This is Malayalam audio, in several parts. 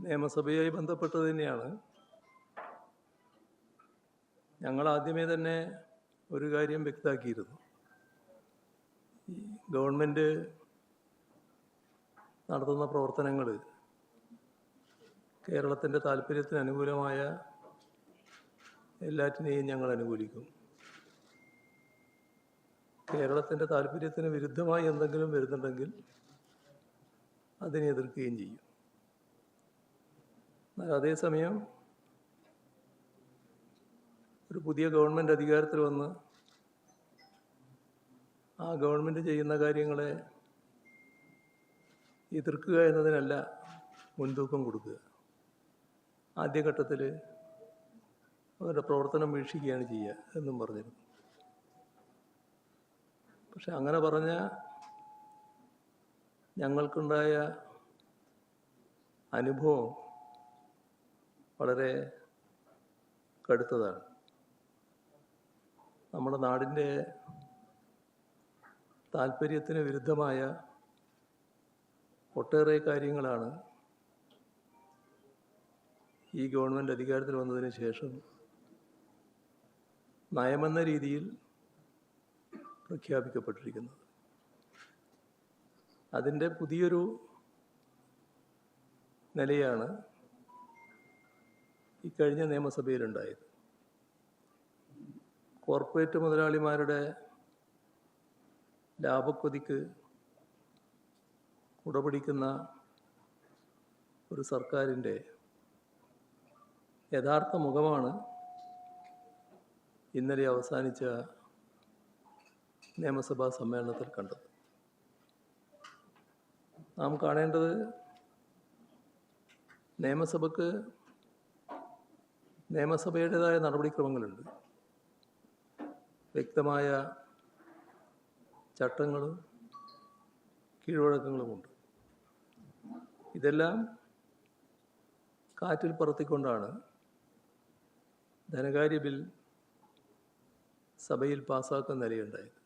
നിയമസഭയുമായി ബന്ധപ്പെട്ടത് തന്നെയാണ്. ഞങ്ങൾ ആദ്യമേ തന്നെ ഒരു കാര്യം വ്യക്തമാക്കിയിരുന്നു. ഈ ഗവൺമെൻറ് നടത്തുന്ന പ്രവർത്തനങ്ങൾ കേരളത്തിൻ്റെ താല്പര്യത്തിന് അനുകൂലമായ എല്ലാറ്റിനെയും ഞങ്ങൾ അനുകൂലിക്കും. കേരളത്തിൻ്റെ താല്പര്യത്തിന് വിരുദ്ധമായി എന്തെങ്കിലും വരുന്നുണ്ടെങ്കിൽ അതിനെ എതിർക്കുകയും ചെയ്യും. എന്നാൽ അതേസമയം ഒരു പുതിയ ഗവൺമെൻറ് അധികാരത്തിൽ വന്ന് ആ ഗവൺമെൻറ് ചെയ്യുന്ന കാര്യങ്ങളെ എതിർക്കുക എന്നതിനല്ല മുൻതൂക്കം കൊടുക്കുക. ആദ്യഘട്ടത്തിൽ അവരുടെ പ്രവർത്തനം വീക്ഷിക്കുകയാണ് ചെയ്യുക എന്നും പറഞ്ഞിരുന്നു. പക്ഷെ അങ്ങനെ പറഞ്ഞ ഞങ്ങൾക്കുണ്ടായ അനുഭവം വളരെ കടുത്തതാണ്. നമ്മുടെ നാടിൻ്റെ താല്പര്യത്തിന് വിരുദ്ധമായ ഒട്ടേറെ കാര്യങ്ങളാണ് ഈ ഗവൺമെൻറ് അധികാരത്തിൽ വന്നതിന് ശേഷം നയമെന്ന രീതിയിൽ പ്രഖ്യാപിക്കപ്പെട്ടിരിക്കുന്നത്. അതിൻ്റെ പുതിയൊരു നിലയാണ് ഇക്കഴിഞ്ഞ നിയമസഭയിലുണ്ടായത്. കോർപ്പറേറ്റ് മുതലാളിമാരുടെ ലാഭക്കൊതിക്ക് കുടപിടിക്കുന്ന ഒരു സർക്കാരിൻ്റെ യഥാർത്ഥ മുഖമാണ് ഇന്നലെ അവസാനിച്ച നിയമസഭാ സമ്മേളനത്തിൽ കണ്ടത്. നാം കാണേണ്ടത് നിയമസഭയുടേതായ നടപടിക്രമങ്ങളുണ്ട്. വ്യക്തമായ ചട്ടങ്ങളും കീഴ്വഴക്കങ്ങളുമുണ്ട്. ഇതെല്ലാം കാറ്റിൽ പറത്തിക്കൊണ്ടാണ് ധനകാര്യ ബിൽ സഭയിൽ പാസ്സാക്കുന്ന നിലയുണ്ടായത്.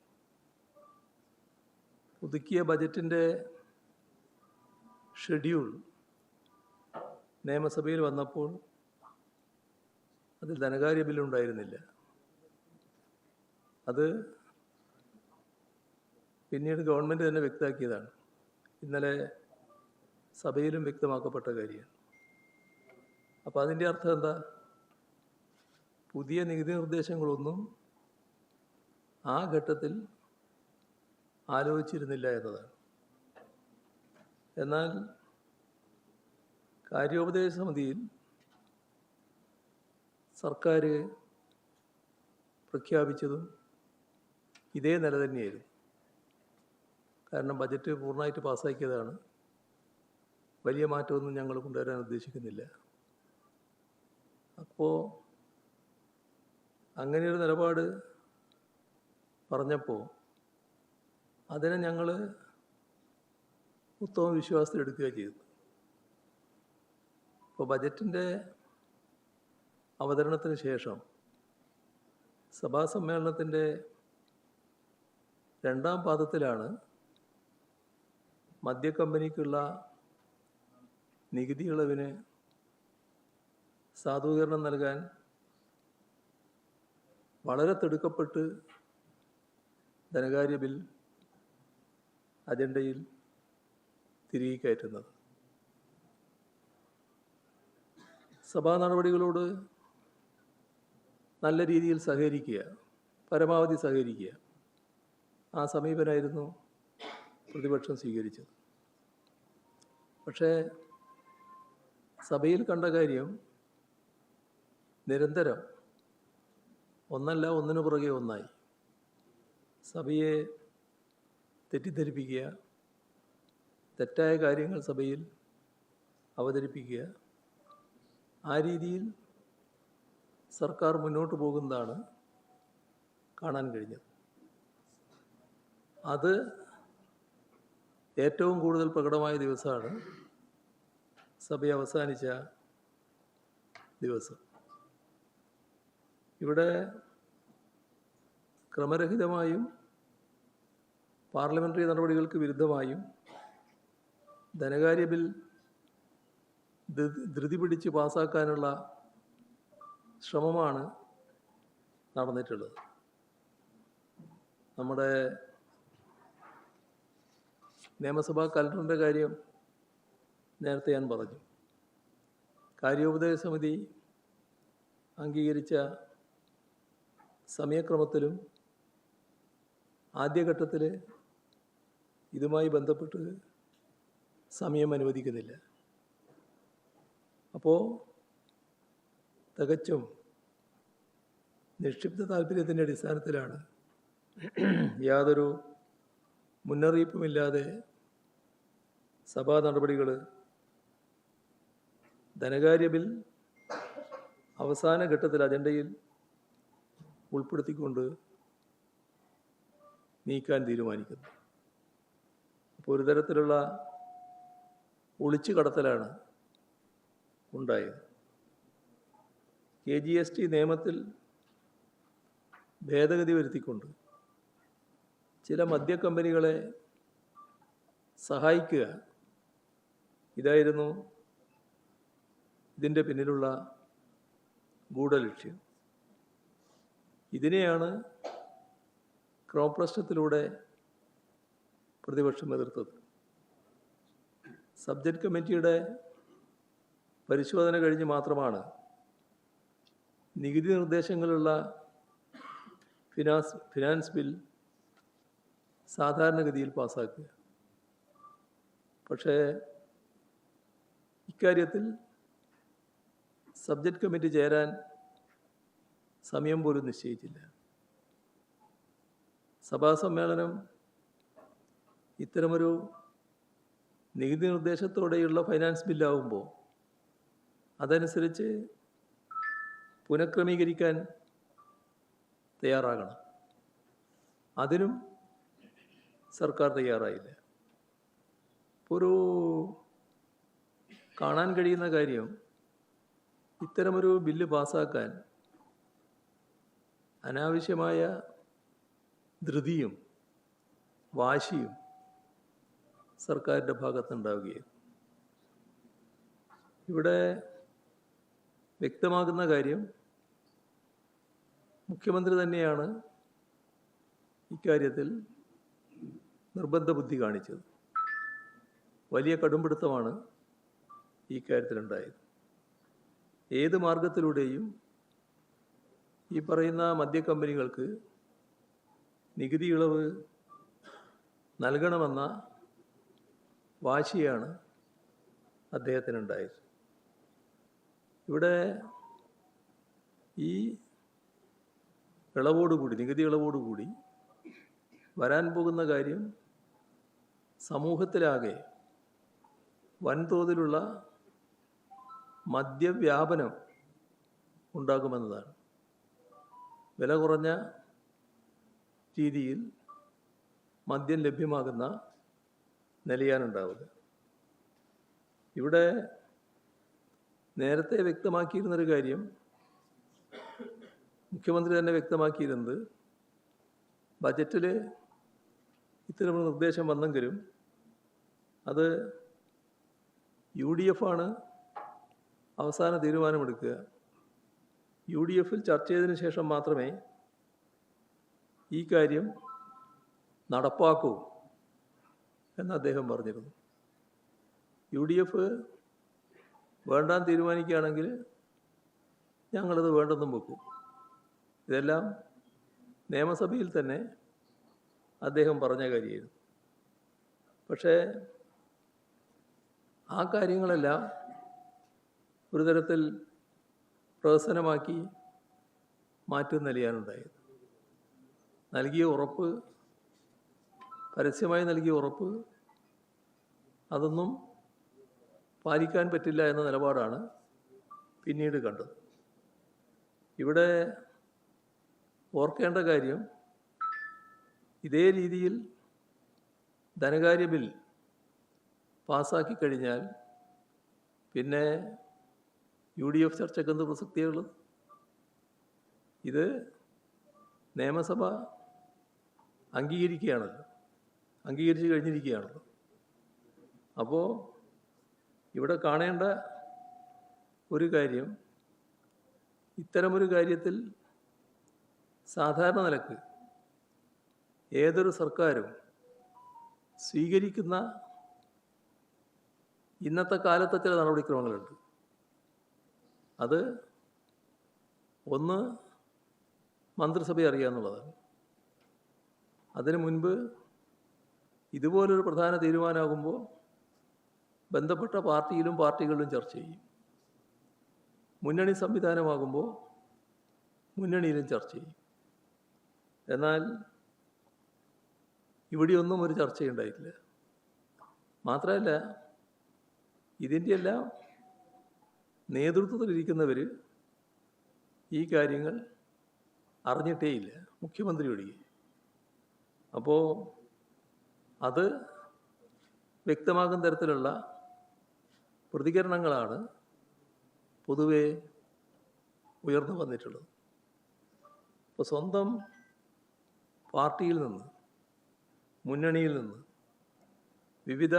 പുതുക്കിയ ബജറ്റിൻ്റെ ഷെഡ്യൂൾ നിയമസഭയിൽ വന്നപ്പോൾ അതിൽ ധനകാര്യ ബില്ലുണ്ടായിരുന്നില്ല. അത് പിന്നീട് ഗവൺമെൻറ് തന്നെ വ്യക്തമാക്കിയതാണ്. ഇന്നലെ സഭയിലും വ്യക്തമാക്കപ്പെട്ട കാര്യമാണ്. അപ്പോൾ അതിൻ്റെ അർത്ഥം എന്താ? പുതിയ നികുതി നിർദ്ദേശങ്ങളൊന്നും ആ ഘട്ടത്തിൽ ആലോചിച്ചിരുന്നില്ല എന്നതാണ്. എന്നാൽ കാര്യോപദേശ സമിതിയിൽ സർക്കാർ പ്രഖ്യാപിച്ചതും ഇതേ നില തന്നെയായിരുന്നു. കാരണം ബജറ്റ് പൂർണ്ണമായിട്ട് പാസ്സാക്കിയതാണ്. വലിയ മാറ്റമൊന്നും ഞങ്ങൾ കൊണ്ടുവരാൻ ഉദ്ദേശിക്കുന്നില്ല. അപ്പോൾ അങ്ങനെയൊരു നിലപാട് പറഞ്ഞപ്പോൾ അതിനെ ഞങ്ങൾ ഉത്തമ വിശ്വാസത്തിലെടുക്കുക ചെയ്തു. ഇപ്പോൾ ബജറ്റിൻ്റെ അവതരണത്തിന് ശേഷം സഭാ സമ്മേളനത്തിൻ്റെ രണ്ടാം പാദത്തിലാണ് മദ്യക്കമ്പനിക്കുള്ള നികുതി ഇളവിന് സാധൂകരണം നൽകാൻ വളരെ തിടുക്കപ്പെട്ട് ധനകാര്യ ബിൽ അജണ്ടയിൽ തിരികെ കയറ്റുന്നത്. സഭാ നടപടികളോട് നല്ല രീതിയിൽ സഹകരിക്കുക, പരമാവധി സഹകരിക്കുക, ആ സമീപനമായിരുന്നു പ്രതിപക്ഷം സ്വീകരിച്ചത്. പക്ഷേ സഭയിൽ കണ്ട കാര്യം നിരന്തരം ഒന്നല്ല ഒന്നിനു പുറകെ ഒന്നായി സഭയെ തെറ്റിദ്ധരിപ്പിക്കുക, തെറ്റായ കാര്യങ്ങൾ സഭയിൽ അവതരിപ്പിക്കുക, ആ രീതിയിൽ സർക്കാർ മുന്നോട്ട് പോകുന്നതാണ് കാണാൻ കഴിഞ്ഞത്. അത് ഏറ്റവും കൂടുതൽ പ്രകടമായ ദിവസമാണ് സഭ അവസാനിച്ച ദിവസം. ഇവിടെ ക്രമരഹിതമായും പാർലമെൻ്ററി നടപടികൾക്ക് വിരുദ്ധമായും ധനകാര്യ ബിൽ ധൃതി പിടിച്ച് പാസ്സാക്കാനുള്ള ശ്രമമാണ് നടന്നിട്ടുള്ളത്. നമ്മുടെ നിയമസഭാ കലണ്ടറിൻ്റെ കാര്യം നേരത്തെ ഞാൻ പറഞ്ഞു. കാര്യോപദേശ സമിതി അംഗീകരിച്ച സമയക്രമത്തിലും ആദ്യഘട്ടത്തിൽ ഇതുമായി ബന്ധപ്പെട്ട് സമയം അനുവദിക്കുന്നില്ല. അപ്പോൾ തികച്ചും നിക്ഷിപ്ത താല്പര്യത്തിൻ്റെ അടിസ്ഥാനത്തിലാണ് യാതൊരു മുന്നറിയിപ്പുമില്ലാതെ സഭാ നടപടികൾ ധനകാര്യ ബിൽ അവസാന ഘട്ടത്തിൽ അജണ്ടയിൽ ഉൾപ്പെടുത്തിക്കൊണ്ട് നീക്കാൻ തീരുമാനിക്കുന്നു. അപ്പോൾ ഒരു തരത്തിലുള്ള ഒളിച്ചു കടത്തലാണ് ഉണ്ടായത്. KGST നിയമത്തിൽ ഭേദഗതി വരുത്തിക്കൊണ്ട് ചില മദ്യക്കമ്പനികളെ സഹായിക്കുക, ഇതായിരുന്നു ഇതിൻ്റെ പിന്നിലുള്ള ഗൂഢലക്ഷ്യം. ഇതിനെയാണ് ക്രമ പ്രശ്നത്തിലൂടെ പ്രതിപക്ഷം എതിർത്തത്. സബ്ജക്റ്റ് കമ്മിറ്റിയുടെ പരിശോധന കഴിഞ്ഞ് മാത്രമാണ് നികുതി നിർദ്ദേശങ്ങളുള്ള ഫിനാൻസ് ബിൽ സാധാരണഗതിയിൽ പാസ്സാക്കുക. പക്ഷേ ഇക്കാര്യത്തിൽ സബ്ജക്റ്റ് കമ്മിറ്റി ചേരാൻ സമയം പോലും നിശ്ചയിച്ചില്ല. സഭാ സമ്മേളനം ഇത്തരമൊരു നികുതി നിർദ്ദേശത്തോടെയുള്ള ഫൈനാൻസ് ബില്ലാവുമ്പോൾ അതനുസരിച്ച് പുനഃക്രമീകരിക്കാൻ തയ്യാറാകണം. അതിനും സർക്കാർ തയ്യാറായില്ല. ഒരു കാണാൻ കഴിയുന്ന കാര്യം, ഇത്തരമൊരു ബില്ല് പാസ്സാക്കാൻ അനാവശ്യമായ ധൃതിയും വാശിയും സർക്കാരിൻ്റെ ഭാഗത്തുണ്ടാവുകയും ഇവിടെ വ്യക്തമാകുന്ന കാര്യം, മുഖ്യമന്ത്രി തന്നെയാണ് ഇക്കാര്യത്തിൽ നിർബന്ധ ബുദ്ധി കാണിച്ചത്. വലിയ കടുംപിടുത്തമാണ് ഈ കാര്യത്തിലുണ്ടായത്. ഏത് മാർഗത്തിലൂടെയും ഈ പറയുന്ന മദ്യക്കമ്പനികൾക്ക് നികുതി ഇളവ് നൽകണമെന്ന വാശിയാണ് അദ്ദേഹത്തിനുണ്ടായത്. ഇവിടെ ഈ ഇളവോടുകൂടി, നികുതി ഇളവോടുകൂടി വരാൻ പോകുന്ന കാര്യം സമൂഹത്തിലാകെ വൻതോതിലുള്ള മദ്യവ്യാപനം ഉണ്ടാകുമെന്നതാണ്. വില കുറഞ്ഞ രീതിയിൽ മദ്യം ലഭ്യമാകുന്ന നിലയാണുണ്ടാവുക. ഇവിടെ നേരത്തെ വ്യക്തമാക്കിയിരുന്നൊരു കാര്യം, മുഖ്യമന്ത്രി തന്നെ വ്യക്തമാക്കിയിരുന്നത്, ബജറ്റിൽ ഇത്തരമൊരു നിർദ്ദേശം വന്നെങ്കിലും അത് UDF ആണ് അവസാന തീരുമാനമെടുക്കുക. UDFൽ ചർച്ച ചെയ്തതിന് ശേഷം മാത്രമേ ഈ കാര്യം നടപ്പാക്കൂ എന്ന് അദ്ദേഹം പറഞ്ഞിരുന്നു. UDF വേണ്ടാൻ തീരുമാനിക്കുകയാണെങ്കിൽ ഞങ്ങളത് വേണ്ടെന്നും വെക്കും. ഇതെല്ലാം നിയമസഭയിൽ തന്നെ അദ്ദേഹം പറഞ്ഞ കാര്യമായിരുന്നു. പക്ഷേ ആ കാര്യങ്ങളെല്ലാം ഒരു തരത്തിൽ പ്രഹസനമാക്കി മാറ്റുന്ന നിലയാണുണ്ടായത്. നൽകിയ ഉറപ്പ്, പരസ്യമായി നൽകിയ ഉറപ്പ്, അതൊന്നും പാലിക്കാൻ പറ്റില്ല എന്ന നിലപാടാണ് പിന്നീട് കണ്ടത്. ഇവിടെ ഓർക്കേണ്ട കാര്യം, ഇതേ രീതിയിൽ ധനകാര്യ ബിൽ പാസ്സാക്കി കഴിഞ്ഞാൽ പിന്നെ UDF ചർച്ചയ്ക്ക് എന്ത് പ്രസക്തിയുള്ളത്? ഇത് നിയമസഭ അംഗീകരിച്ച് കഴിഞ്ഞിരിക്കുകയാണല്ലോ. അപ്പോൾ ഇവിടെ കാണേണ്ട ഒരു കാര്യം, ഇത്തരമൊരു കാര്യത്തിൽ സാധാരണ നിലക്ക് ഏതൊരു സർക്കാരും സ്വീകരിക്കുന്ന ഇന്നത്തെ കാലത്തെ ചില നടപടിക്രമങ്ങളുണ്ട്. അത് ഒന്ന് മന്ത്രിസഭയെ അറിയാമെന്നുള്ളതാണ്. അതിനു മുൻപ് ഇതുപോലൊരു പ്രധാന തീരുമാനമാകുമ്പോൾ ബന്ധപ്പെട്ട പാർട്ടികളിലും ചർച്ച ചെയ്യും. മുന്നണി സംവിധാനമാകുമ്പോൾ മുന്നണിയിലും ചർച്ച ചെയ്യും. എന്നാൽ ഇവിടെയൊന്നും ഒരു ചർച്ചയുണ്ടായിട്ടില്ല. മാത്രമല്ല, ഇതിൻ്റെയെല്ലാം നേതൃത്വത്തിലിരിക്കുന്നവർ ഈ കാര്യങ്ങൾ അറിഞ്ഞിട്ടേയില്ല, മുഖ്യമന്ത്രി ഒഴികെ. അപ്പോൾ അത് വ്യക്തമാകുന്ന തരത്തിലുള്ള പ്രതികരണങ്ങളാണ് പൊതുവെ ഉയർന്നു വന്നിട്ടുള്ളത്. ഇപ്പോൾ സ്വന്തം പാർട്ടിയിൽ നിന്ന്, മുന്നണിയിൽ നിന്ന്, വിവിധ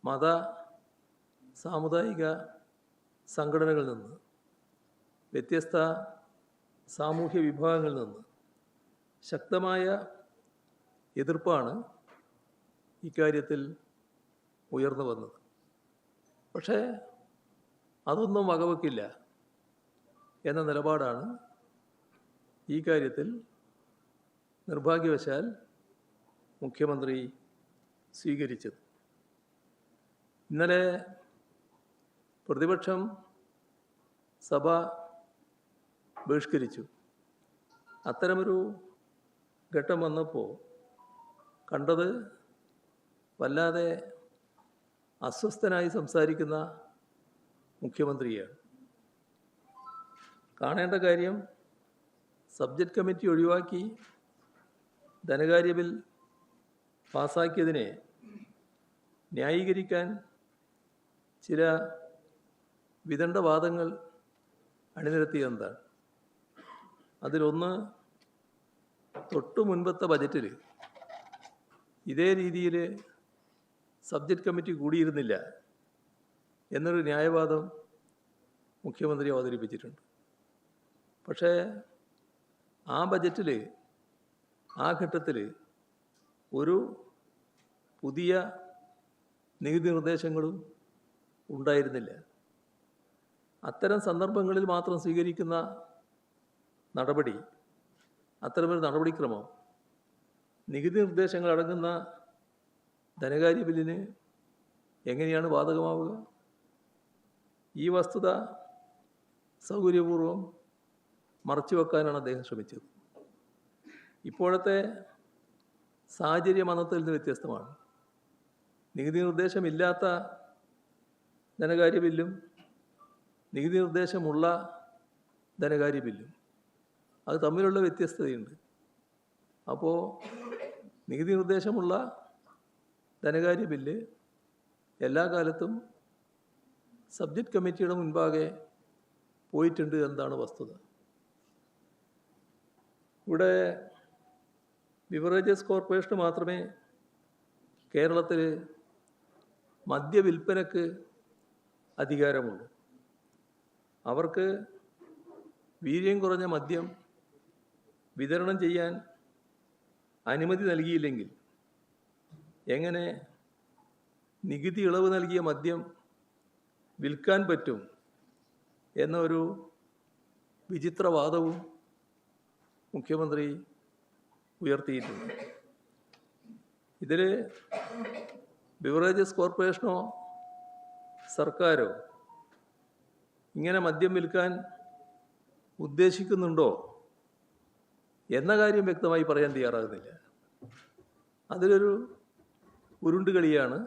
മത സാമുദായിക സംഘടനകളിൽ നിന്ന്, വ്യത്യസ്ത സാമൂഹ്യ വിഭാഗങ്ങളിൽ നിന്ന് ശക്തമായ എതിർപ്പാണ് ഇക്കാര്യത്തിൽ ഉയർന്നു വന്നത്. പക്ഷേ അതൊന്നും വകവെക്കില്ല എന്ന നിലപാടാണ് ഈ കാര്യത്തിൽ നിർഭാഗ്യവശാൽ മുഖ്യമന്ത്രി സ്വീകരിച്ചത്. ഇന്നലെ പ്രതിപക്ഷം സഭ ബഹിഷ്കരിച്ചു. അത്തരമൊരു ഘട്ടം വന്നപ്പോൾ കണ്ടത് വല്ലാതെ അസ്വസ്ഥനായി സംസാരിക്കുന്ന മുഖ്യമന്ത്രിയാണ്. കാണേണ്ട കാര്യം, സബ്ജക്റ്റ് കമ്മിറ്റി ഒഴിവാക്കി ധനകാര്യ ബിൽ പാസാക്കിയതിനെ ന്യായീകരിക്കാൻ ചില വിദണ്ഡവാദങ്ങൾ അണിനിരത്തിയെന്താണ്. അതിലൊന്ന്, തൊട്ടു മുൻപത്തെ ബജറ്റിൽ ഇതേ രീതിയിൽ സബ്ജക്റ്റ് കമ്മിറ്റി കൂടിയിരുന്നില്ല എന്നൊരു ന്യായവാദം മുഖ്യമന്ത്രി അവതരിപ്പിച്ചിട്ടുണ്ട്. പക്ഷേ ആ ബജറ്റിൽ, ആ ഘട്ടത്തിൽ ഒരു പുതിയ നികുതി നിർദ്ദേശങ്ങളും ഉണ്ടായിരുന്നില്ല. അത്തരം സന്ദർഭങ്ങളിൽ മാത്രം സ്വീകരിക്കുന്ന നടപടി, അത്തരമൊരു നടപടിക്രമം നികുതി നിർദ്ദേശങ്ങൾ അടങ്ങുന്ന ധനകാര്യ ബില്ലിന് എങ്ങനെയാണ് ബാധകമാവുക? ഈ വസ്തുത സൗകര്യപൂർവ്വം മറച്ചുവെക്കാനാണ് അദ്ദേഹം ശ്രമിച്ചത്. ഇപ്പോഴത്തെ സാഹചര്യം അന്നത്തിൽ നിന്ന് വ്യത്യസ്തമാണ്. നികുതി നിർദ്ദേശമില്ലാത്ത ധനകാര്യ ബില്ലും നികുതി നിർദ്ദേശമുള്ള ധനകാര്യ ബില്ലും അത് തമ്മിലുള്ള വ്യത്യസ്തതയുണ്ട്. അപ്പോൾ നികുതി നിർദ്ദേശമുള്ള ധനകാര്യ ബില്ല് എല്ലാ കാലത്തും സബ്ജക്റ്റ് കമ്മിറ്റിയുടെ മുൻപാകെ പോയിട്ടുണ്ട് എന്നതാണ് വസ്തുത. ഇവിടെ ബിവറേജസ് കോർപ്പറേഷന് മാത്രമേ കേരളത്തിൽ മദ്യവിൽപ്പനക്ക് അധികാരമുള്ളൂ. അവർക്ക് വീര്യം കുറഞ്ഞ മദ്യം വിതരണം ചെയ്യാൻ അനുമതി നൽകിയില്ലെങ്കിൽ എങ്ങനെ നികുതി ഇളവ് നൽകിയ മദ്യം വിൽക്കാൻ പറ്റും എന്നൊരു വിചിത്രവാദവും മുഖ്യമന്ത്രി ഉയർത്തിയിട്ടുണ്ട്. ഇതിൽ ബിവറേജസ് കോർപ്പറേഷനോ സർക്കാരോ ഇങ്ങനെ മദ്യം വിൽക്കാൻ ഉദ്ദേശിക്കുന്നുണ്ടോ എന്ന കാര്യം വ്യക്തമായി പറയാൻ തയ്യാറാകുന്നില്ല. അതിലൊരു ഉരുണ്ടുകളിയാണ്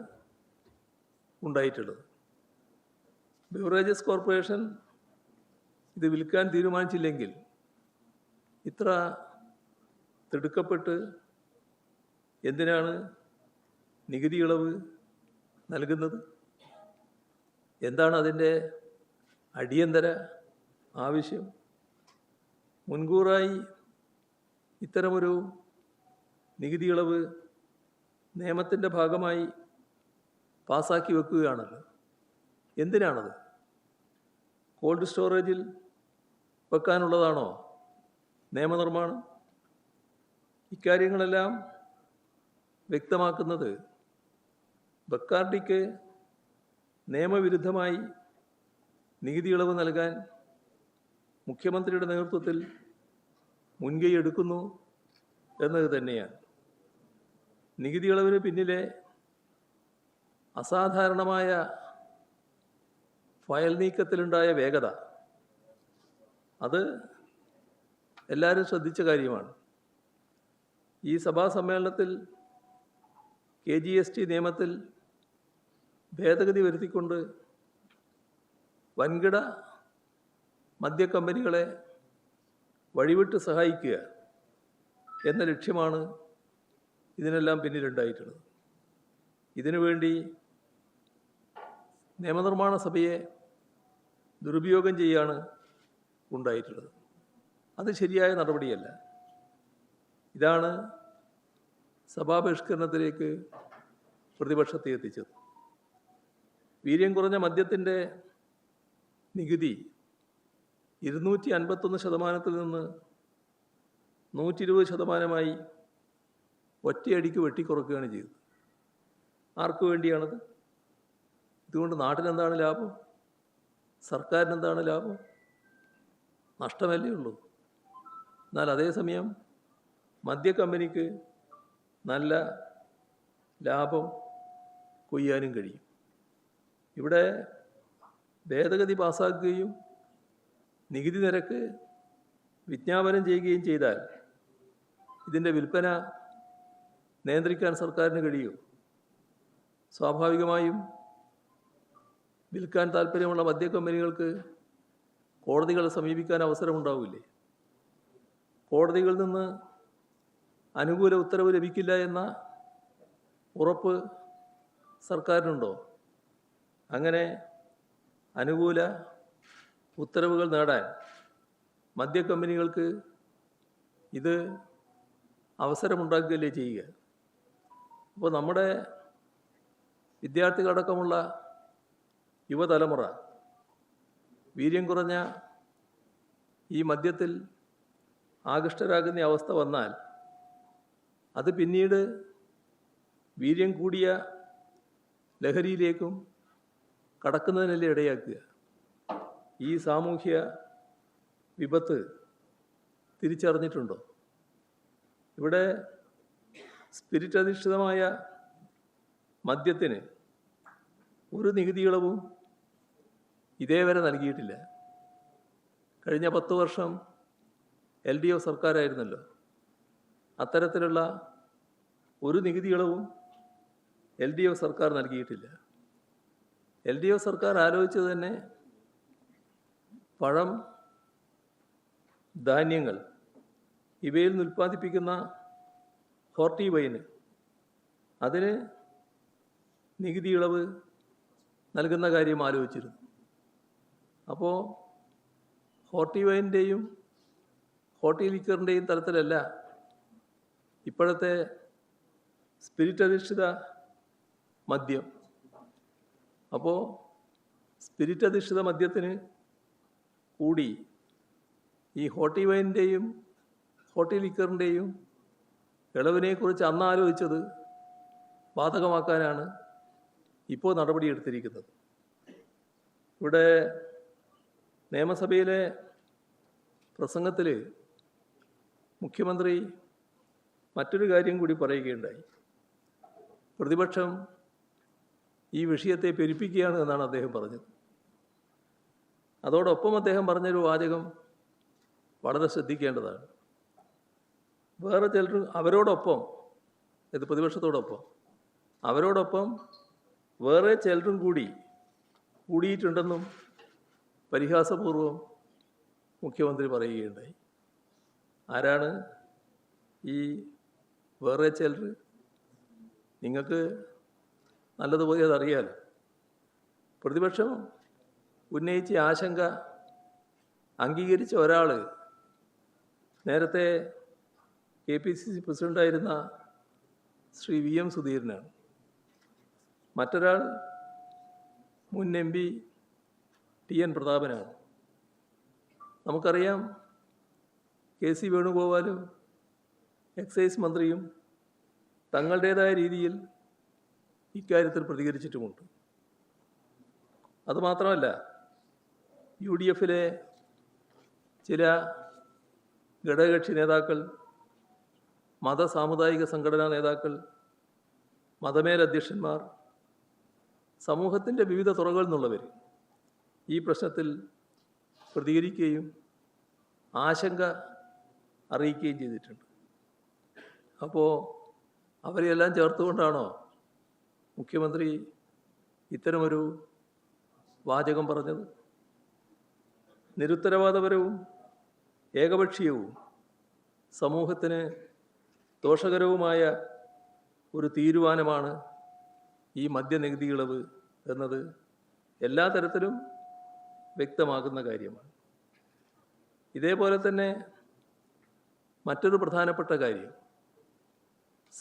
ഉണ്ടായിട്ടുള്ളത്. ബിവറേജസ് കോർപ്പറേഷൻ ഇത് വിൽക്കാൻ തീരുമാനിച്ചില്ലെങ്കിൽ ഇത്ര തിടുക്കപ്പെട്ട് എന്തിനാണ് നികുതി ഇളവ് നൽകുന്നത്? എന്താണ് അതിൻ്റെ അടിയന്തര ആവശ്യം? മുൻകൂറായി ഇത്തരമൊരു നികുതി ഇളവ് നിയമത്തിൻ്റെ ഭാഗമായി പാസാക്കി വെക്കുകയാണല്ലോ. എന്തിനാണത്? കോൾഡ് സ്റ്റോറേജിൽ വെക്കാനുള്ളതാണോ നിയമനിർമ്മാണം? ഇക്കാര്യങ്ങളെല്ലാം വ്യക്തമാക്കുന്നത് ബക്കാർഡിക്ക് നിയമവിരുദ്ധമായി നികുതി ഇളവ് നൽകാൻ മുഖ്യമന്ത്രിയുടെ നേതൃത്വത്തിൽ മുൻകൈ എടുക്കുന്നു എന്നത് തന്നെയാണ്. നികുതി ഇളവിന് പിന്നിലെ അസാധാരണമായ ഫയൽ നീക്കത്തിലുണ്ടായ വേഗത അത് എല്ലാവരും ശ്രദ്ധിച്ച കാര്യമാണ്. ഈ സഭാ സമ്മേളനത്തിൽ KGST നിയമത്തിൽ ഭേദഗതി വരുത്തിക്കൊണ്ട് വൻകിട മദ്യക്കമ്പനികളെ വഴിവിട്ട് സഹായിക്കുക എന്ന ലക്ഷ്യമാണ് ഇതിനെല്ലാം പിന്നിലുണ്ടായിട്ടുള്ളത്. ഇതിനുവേണ്ടി നിയമനിർമ്മാണ സഭയെ ദുരുപയോഗം ചെയ്യുകയാണ് ഉണ്ടായിട്ടുള്ളത്. അത് ശരിയായ നടപടിയല്ല. ഇതാണ് സഭാബഹിഷ്കരണത്തിലേക്ക് പ്രതിപക്ഷത്തെ എത്തിച്ചത്. വീര്യം കുറഞ്ഞ മദ്യത്തിൻ്റെ നികുതി 251% നിന്ന് 120% ഒറ്റയടിക്ക് വെട്ടിക്കുറക്കുകയാണ് ചെയ്തത്. ആർക്കു വേണ്ടിയാണത്? ഇതുകൊണ്ട് നാട്ടിനെന്താണ് ലാഭം? സർക്കാരിനെന്താണ് ലാഭം? നഷ്ടമല്ലേ ഉള്ളൂ. എന്നാൽ അതേസമയം മദ്യക്കമ്പനിക്ക് നല്ല ലാഭം കൊയ്യാനും കഴിയും. ഇവിടെ ഭേദഗതി പാസ്സാക്കുകയും നികുതി നിരക്ക് വിജ്ഞാപനം ചെയ്യുകയും ചെയ്താൽ ഇതിൻ്റെ വിൽപ്പന നിയന്ത്രിക്കാൻ സർക്കാരിന് കഴിയും. സ്വാഭാവികമായും വിൽക്കാൻ താല്പര്യമുള്ള മദ്യക്കമ്പനികൾക്ക് കോടതികളെ സമീപിക്കാൻ അവസരമുണ്ടാവില്ലേ? കോടതികളിൽ നിന്ന് അനുകൂല ഉത്തരവ് ലഭിക്കില്ല എന്ന ഉറപ്പ് സർക്കാരിനുണ്ടോ? അങ്ങനെ അനുകൂല ഉത്തരവുകൾ നേടാൻ മദ്യക്കമ്പനികൾക്ക് ഇത് അവസരമുണ്ടാക്കുകയല്ലേ ചെയ്യുക. അപ്പോൾ നമ്മുടെ വിദ്യാർത്ഥികളടക്കമുള്ള യുവതലമുറ വീര്യം കുറഞ്ഞ ഈ മദ്യത്തിൽ ആകൃഷ്ടരാകുന്ന അവസ്ഥ വന്നാൽ അത് പിന്നീട് വീര്യം കൂടിയ ലഹരിയിലേക്കും കടക്കുന്നതിനല്ലേ ഇടയാക്കുക. ഈ സാമൂഹ്യ വിപത്ത് തിരിച്ചറിഞ്ഞിട്ടുണ്ടോ? ഇവിടെ സ്പിരിറ്റ് അധിഷ്ഠിതമായ മദ്യത്തിന് ഒരു നികുതി ഇളവും ഇതേവരെ നൽകിയിട്ടില്ല. കഴിഞ്ഞ 10 വർഷം LDF സർക്കാരായിരുന്നല്ലോ. അത്തരത്തിലുള്ള ഒരു നികുതി ഇളവും LDF സർക്കാർ നൽകിയിട്ടില്ല. LDF സർക്കാർ ആലോചിച്ചത് തന്നെ പഴം, ധാന്യങ്ങൾ ഇവയിൽ നിന്ന് ഉൽപ്പാദിപ്പിക്കുന്ന ഹോർട്ടി വൈന് അതിന് നികുതി ഇളവ് നൽകുന്ന കാര്യം ആലോചിച്ചിരുന്നു. അപ്പോൾ ഹോർട്ടി വൈനിൻ്റെയും ഹോർട്ടി ലിക്കറിൻ്റെയും തലത്തിലല്ല ഇപ്പോഴത്തെ സ്പിരിറ്റ് അധിഷ്ഠിത മദ്യം. അപ്പോൾ സ്പിരിറ്റ് അധിഷ്ഠിത മദ്യത്തിന് കൂടി ഈ ഹോർട്ടി വൈനിൻ്റെയും ഹോർട്ടി ലിക്കറിൻ്റെയും ഇളവിനെക്കുറിച്ച് അന്ന് ആലോചിച്ചത് ബാധകമാക്കാനാണ് ഇപ്പോൾ നടപടിയെടുത്തിരിക്കുന്നത്. ഇവിടെ നിയമസഭയിലെ പ്രസംഗത്തിൽ മുഖ്യമന്ത്രി മറ്റൊരു കാര്യം കൂടി പറയുകയുണ്ടായി. പ്രതിപക്ഷം ഈ വിഷയത്തെ പെരുപ്പിക്കുകയാണ് എന്നാണ് അദ്ദേഹം പറഞ്ഞത്. അതോടൊപ്പം അദ്ദേഹം പറഞ്ഞൊരു വാചകം വളരെ ശ്രദ്ധിക്കേണ്ടതാണ്. വേറെ ചിലർ അവരോടൊപ്പം, ഇത് പ്രതിപക്ഷത്തോടൊപ്പം, അവരോടൊപ്പം വേറെ ചിലരും കൂടിയിട്ടുണ്ടെന്നും പരിഹാസപൂർവം മുഖ്യമന്ത്രി പറയുകയുണ്ടായി. ആരാണ് ഈ വേറെ ചിലർ? നിങ്ങൾക്ക് നല്ലതുപോലെ അതറിയാലോ. പ്രതിപക്ഷം ഉന്നയിച്ച ആശങ്ക അംഗീകരിച്ച ഒരാൾ നേരത്തെ KPCC പ്രസിഡൻ്റായിരുന്ന ശ്രീ VM സുധീരനാണ്. മറ്റൊരാൾ മുൻ MP TN പ്രതാപനാണ്. നമുക്കറിയാം, KC വേണുഗോപാലും എക്സൈസ് മന്ത്രിയും തങ്ങളുടേതായ രീതിയിൽ ഇക്കാര്യത്തിൽ പ്രതികരിച്ചിട്ടുമുണ്ട്. അതുമാത്രമല്ല, UDFിലെ ചില ഘടകകക്ഷി നേതാക്കൾ, സാമുദായിക സംഘടനാ നേതാക്കൾ, മതമേലധ്യക്ഷന്മാർ, സമൂഹത്തിൻ്റെ വിവിധ തുറകളിൽ നിന്നുള്ളവർ ഈ പ്രശ്നത്തിൽ പ്രതികരിക്കുകയും ആശങ്ക അറിയിക്കുകയും ചെയ്തിട്ടുണ്ട്. അപ്പോൾ അവരെയെല്ലാം ചേർത്തുകൊണ്ടാണോ മുഖ്യമന്ത്രി ഇത്തരമൊരു വാചകം പറഞ്ഞത്? നിരുത്തരവാദപരവും ഏകപക്ഷീയവും സമൂഹത്തിന് ദോഷകരവുമായ ഒരു തീരുമാനമാണ് ഈ മദ്യനികുതി ഇളവ് എന്നത് എല്ലാ തരത്തിലും വ്യക്തമാകുന്ന കാര്യമാണ്. ഇതേപോലെ തന്നെ മറ്റൊരു പ്രധാനപ്പെട്ട കാര്യം,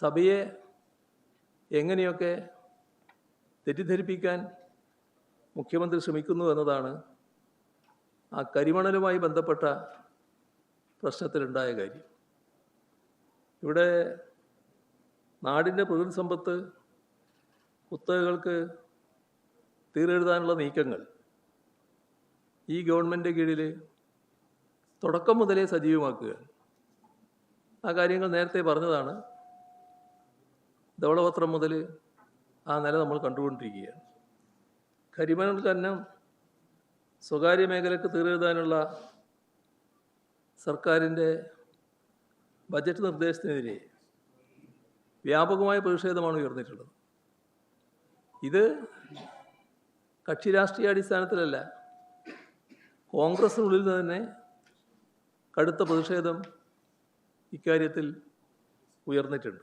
സഭയെ എങ്ങനെയൊക്കെ തെറ്റിദ്ധരിപ്പിക്കാൻ മുഖ്യമന്ത്രി ശ്രമിക്കുന്നു എന്നതാണ് ആ കരിമണലുമായി ബന്ധപ്പെട്ട പ്രശ്നത്തിലുണ്ടായ കാര്യം. ഇവിടെ നാടിൻ്റെ പ്രകൃതി സമ്പത്ത് കുത്തകകൾക്ക് തീരെഴുതാനുള്ള നീക്കങ്ങൾ ഈ ഗവൺമെൻറ് കീഴിൽ തുടക്കം മുതലേ സജീവമാക്കുക. ആ കാര്യങ്ങൾ നേരത്തെ പറഞ്ഞതാണ്. ധവളപത്രം മുതൽ ആ നില നമ്മൾ കണ്ടുകൊണ്ടിരിക്കുകയാണ്. കരിമണൽ ഖനനം സ്വകാര്യ മേഖലയ്ക്ക് തീരെഴുതാനുള്ള സർക്കാരിൻ്റെ ബജറ്റ് നിർദ്ദേശത്തിനെതിരെ വ്യാപകമായ പ്രതിഷേധമാണ് ഉയർന്നിട്ടുള്ളത്. ഇത് കക്ഷി രാഷ്ട്രീയ അടിസ്ഥാനത്തിലല്ല, കോൺഗ്രസിനുള്ളിൽ തന്നെ കടുത്ത പ്രതിഷേധം ഇക്കാര്യത്തിൽ ഉയർന്നിട്ടുണ്ട്.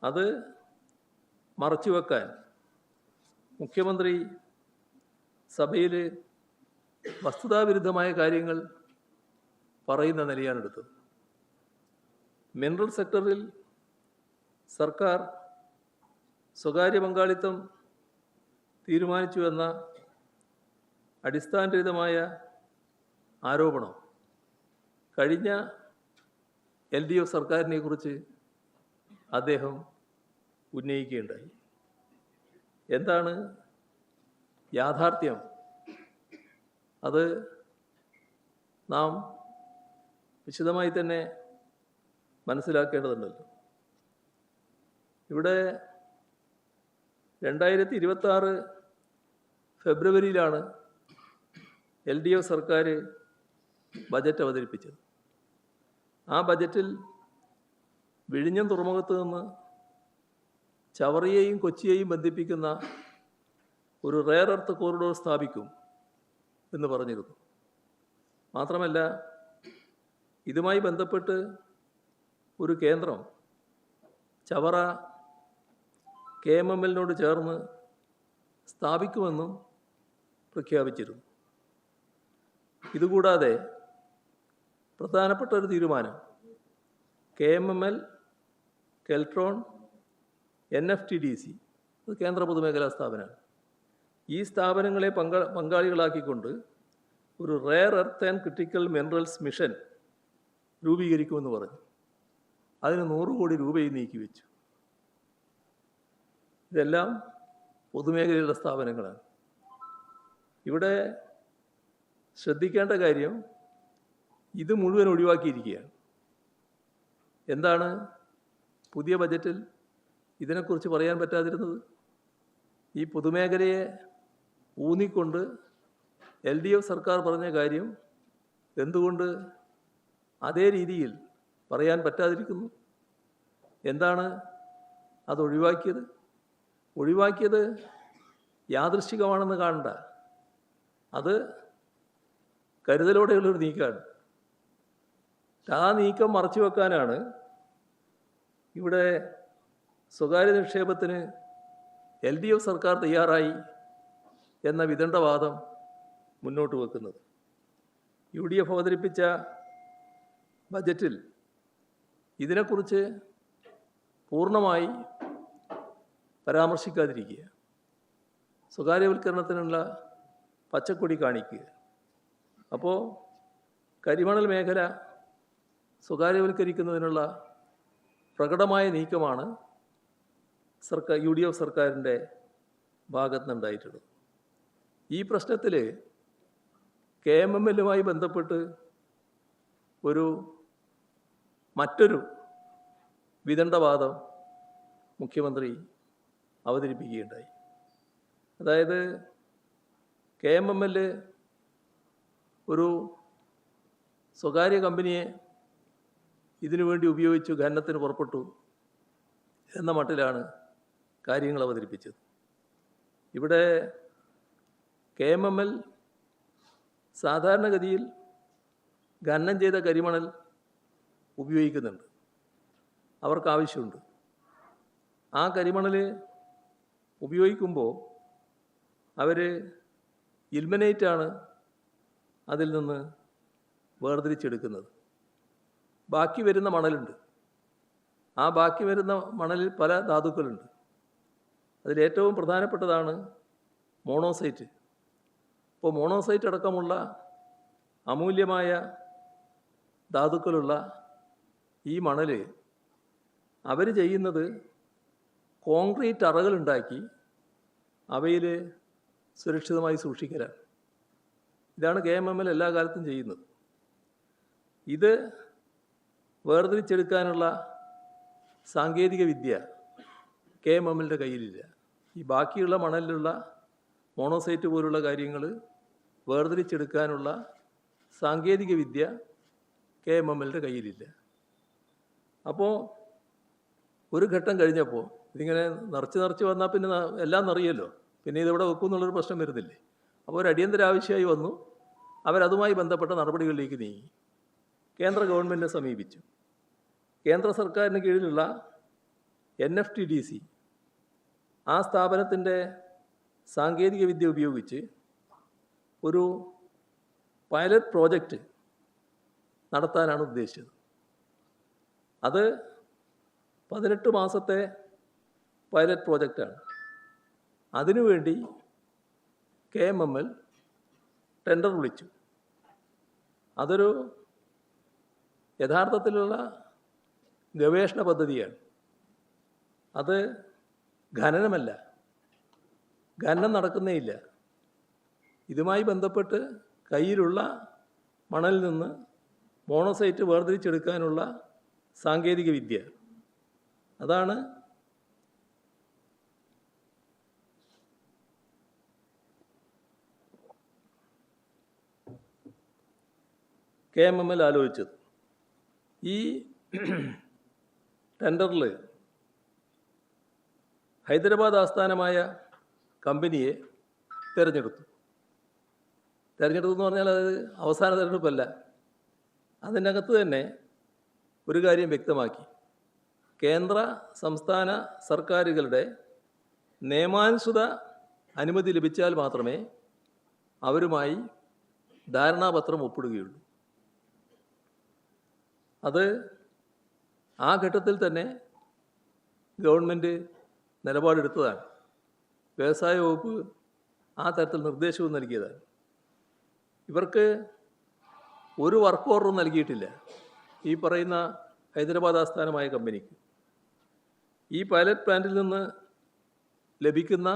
അത് മറച്ചുവെക്കാൻ മുഖ്യമന്ത്രി സഭയിൽ വസ്തുതാവിരുദ്ധമായ കാര്യങ്ങൾ പറയുന്ന നിലയാണെടുത്തത്. മിനറൽ സെക്ടറിൽ സർക്കാർ സ്വകാര്യ പങ്കാളിത്തം തീരുമാനിച്ചുവെന്ന അടിസ്ഥാനരഹിതമായ ആരോപണം കഴിഞ്ഞ LDF സർക്കാരിനെ കുറിച്ച് അദ്ദേഹം ഉന്നയിക്കുകയുണ്ടായി. എന്താണ് യാഥാർത്ഥ്യം? അത് നാം വിശദമായി തന്നെ മനസ്സിലാക്കേണ്ടതുണ്ടല്ലോ. ഇവിടെ 2026 ഫെബ്രുവരിയിലാണ് LDF സർക്കാർ ബജറ്റ് അവതരിപ്പിച്ചത്. ആ ബജറ്റിൽ വിഴിഞ്ഞം തുറമുഖത്ത് നിന്ന് ചവറയെയും കൊച്ചിയെയും ബന്ധിപ്പിക്കുന്ന ഒരു റെയർ എർത്ത് കോറിഡോർ സ്ഥാപിക്കും എന്ന് പറഞ്ഞിരുന്നു. മാത്രമല്ല, ഇതുമായി ബന്ധപ്പെട്ട് ഒരു കേന്ദ്രം ചവറ KMML ചേർന്ന് സ്ഥാപിക്കുമെന്നും പ്രഖ്യാപിച്ചിരുന്നു. ഇതുകൂടാതെ പ്രധാനപ്പെട്ട ഒരു തീരുമാനം KMML, കെൽട്രോൺ, NFTDC, അത് കേന്ദ്ര പൊതുമേഖലാ സ്ഥാപനമാണ്. ഈ സ്ഥാപനങ്ങളെ പങ്കാളികളാക്കിക്കൊണ്ട് ഒരു rare earth and critical minerals mission രൂപീകരിക്കുമെന്ന് പറഞ്ഞു. അതിന് 100 കോടി രൂപയും നീക്കിവെച്ചു. ഇതെല്ലാം പൊതുമേഖലയുടെ സ്ഥാപനങ്ങളാണ്. ഇവിടെ ശ്രദ്ധിക്കേണ്ട കാര്യം, ഇത് മുഴുവൻ ഒഴിവാക്കിയിരിക്കുകയാണ്. എന്താണ് പുതിയ ബജറ്റിൽ ഇതിനെക്കുറിച്ച് പറയാൻ പറ്റാതിരുന്നത്? ഈ പൊതുമേഖലയെ ഊന്നിക്കൊണ്ട് LDF സർക്കാർ പറഞ്ഞ കാര്യം എന്തുകൊണ്ട് അതേ രീതിയിൽ പറയാൻ പറ്റാതിരിക്കുന്നു? എന്താണ് അത് ഒഴിവാക്കിയത്? ഒഴിവാക്കിയത് യാദൃശ്ചികമാണെന്ന് കാണണ്ട, അത് കരുതലോടെയുള്ളൊരു നീക്കമാണ്. ആ നീക്കം മറച്ചു വെക്കാനാണ് ഇവിടെ സ്വകാര്യ നിക്ഷേപത്തിന് LDF സർക്കാർ തയ്യാറായി എന്ന വിദണ്ഡവാദം മുന്നോട്ട് വെക്കുന്നത്. UDF അവതരിപ്പിച്ച ബജറ്റിൽ ഇതിനെക്കുറിച്ച് പൂർണ്ണമായി പരാമർശിക്കാതിരിക്കുക, സ്വകാര്യവൽക്കരണത്തിനുള്ള പച്ചക്കൊടി കാണിക്കുക. അപ്പോൾ കരിമണൽ മേഖല സ്വകാര്യവൽക്കരിക്കുന്നതിനുള്ള പ്രകടമായ നീക്കമാണ് UDF സർക്കാരിൻ്റെ ഭാഗത്ത് നിന്നുണ്ടായിട്ടുള്ളത്. ഈ പ്രശ്നത്തിൽ KMML ബന്ധപ്പെട്ട് മറ്റൊരു വിദണ്ഡവാദം മുഖ്യമന്ത്രി അവതരിപ്പിക്കുകയുണ്ടായി. അതായത് KMML ഒരു സ്വകാര്യ കമ്പനിയെ ഇതിനു വേണ്ടി ഉപയോഗിച്ചു ഖനനത്തിന് പുറപ്പെട്ടു എന്ന മട്ടിലാണ് കാര്യങ്ങൾ അവതരിപ്പിച്ചത്. ഇവിടെ KMML സാധാരണഗതിയിൽ ഖനനം ചെയ്ത കരിമണൽ ഉപയോഗിക്കുന്നുണ്ട്, അവർക്ക് ആവശ്യമുണ്ട്. ആ കരിമണൽ ഉപയോഗിക്കുമ്പോൾ അവർ ഇൽമനേറ്റാണ് അതിൽ നിന്ന് വേർതിരിച്ചെടുക്കുന്നത്. ബാക്കി വരുന്ന മണലുണ്ട്. ആ ബാക്കി വരുന്ന മണലിൽ പല ധാതുക്കളുണ്ട്. അതിലേറ്റവും പ്രധാനപ്പെട്ടതാണ് മോണോസൈറ്റ്. അപ്പോൾ മോണോസൈറ്റ് അടക്കമുള്ള അമൂല്യമായ ധാതുക്കളുള്ള ഈ മണൽ അവർ ചെയ്യുന്നത് കോൺക്രീറ്റ് അറകളുണ്ടാക്കി അവയിൽ സുരക്ഷിതമായി സൂക്ഷിക്കലാണ്. ഇതാണ് KMML എല്ലാ കാലത്തും ചെയ്യുന്നത്. ഇത് വേർതിരിച്ചെടുക്കാനുള്ള സാങ്കേതിക വിദ്യ KMMLൻ്റെ കയ്യിലില്ല. ഈ ബാക്കിയുള്ള മണലിലുള്ള മോണോസൈറ്റ് പോലുള്ള കാര്യങ്ങൾ വേർതിരിച്ചെടുക്കാനുള്ള സാങ്കേതിക വിദ്യ KMMLൻ്റെ കയ്യിലില്ല. അപ്പോൾ ഒരു ഘട്ടം കഴിഞ്ഞപ്പോൾ ഇതിങ്ങനെ നിറച്ച് വന്നാൽ പിന്നെ എല്ലാം നിറയുമല്ലോ, പിന്നെ ഇതെവിടെ വെക്കും എന്നുള്ളൊരു പ്രശ്നം വരുന്നില്ലേ. അപ്പോൾ ഒരു അടിയന്തര ആവശ്യമായി വന്നു. അവരതുമായി ബന്ധപ്പെട്ട നടപടികളിലേക്ക് നീങ്ങി. കേന്ദ്ര ഗവൺമെൻറ്റിനെ സമീപിച്ചു. കേന്ദ്ര സർക്കാരിന് കീഴിലുള്ള NFTDC ആ സ്ഥാപനത്തിൻ്റെ സാങ്കേതിക വിദ്യ ഉപയോഗിച്ച് ഒരു പൈലറ്റ് പ്രോജക്റ്റ് നടത്താനാണ് ഉദ്ദേശിച്ചത്. അത് 18 മാസത്തെ പൈലറ്റ് പ്രോജക്റ്റാണ്. അതിനുവേണ്ടി KMML ടെൻഡർ വിളിച്ചു. അതൊരു യഥാർത്ഥത്തിലുള്ള ഗവേഷണ പദ്ധതിയാണ്. അത് ഖനനമല്ല, ഖനനം നടക്കുന്നേയില്ല. ഇതുമായി ബന്ധപ്പെട്ട് കയ്യിലുള്ള മണലിൽ നിന്ന് മോണോസൈറ്റ് വേർതിരിച്ചെടുക്കാനുള്ള സാങ്കേതിക വിദ്യ, അതാണ് KMML ആലോചിച്ചത്. ഈ ടെൻഡറിൽ ഹൈദരാബാദ് ആസ്ഥാനമായ കമ്പനിയെ തിരഞ്ഞെടുത്തു എന്ന് പറഞ്ഞാൽ അത് അവസാന തിരഞ്ഞെടുപ്പല്ല. അതിനകത്ത് തന്നെ ഒരു കാര്യം വ്യക്തമാക്കി. കേന്ദ്ര സംസ്ഥാന സർക്കാരുകളുടെ നിയമാനുസൃത അനുമതി ലഭിച്ചാൽ മാത്രമേ അവരുമായി ധാരണാപത്രം ഒപ്പിടുകയുള്ളൂ. അത് ആ ഘട്ടത്തിൽ തന്നെ ഗവൺമെൻറ് നിലപാടെടുത്തതാണ്. വ്യവസായ വകുപ്പ് ആ തരത്തിൽ നിർദ്ദേശവും നൽകിയതാണ്. ഇവർക്ക് ഒരു വർക്ക് ഓർഡറും നൽകിയിട്ടില്ല ഈ പറയുന്ന ഹൈദരാബാദ് ആസ്ഥാനമായ കമ്പനിക്ക്. ഈ പൈലറ്റ് പ്ലാന്റിൽ നിന്ന് ലഭിക്കുന്ന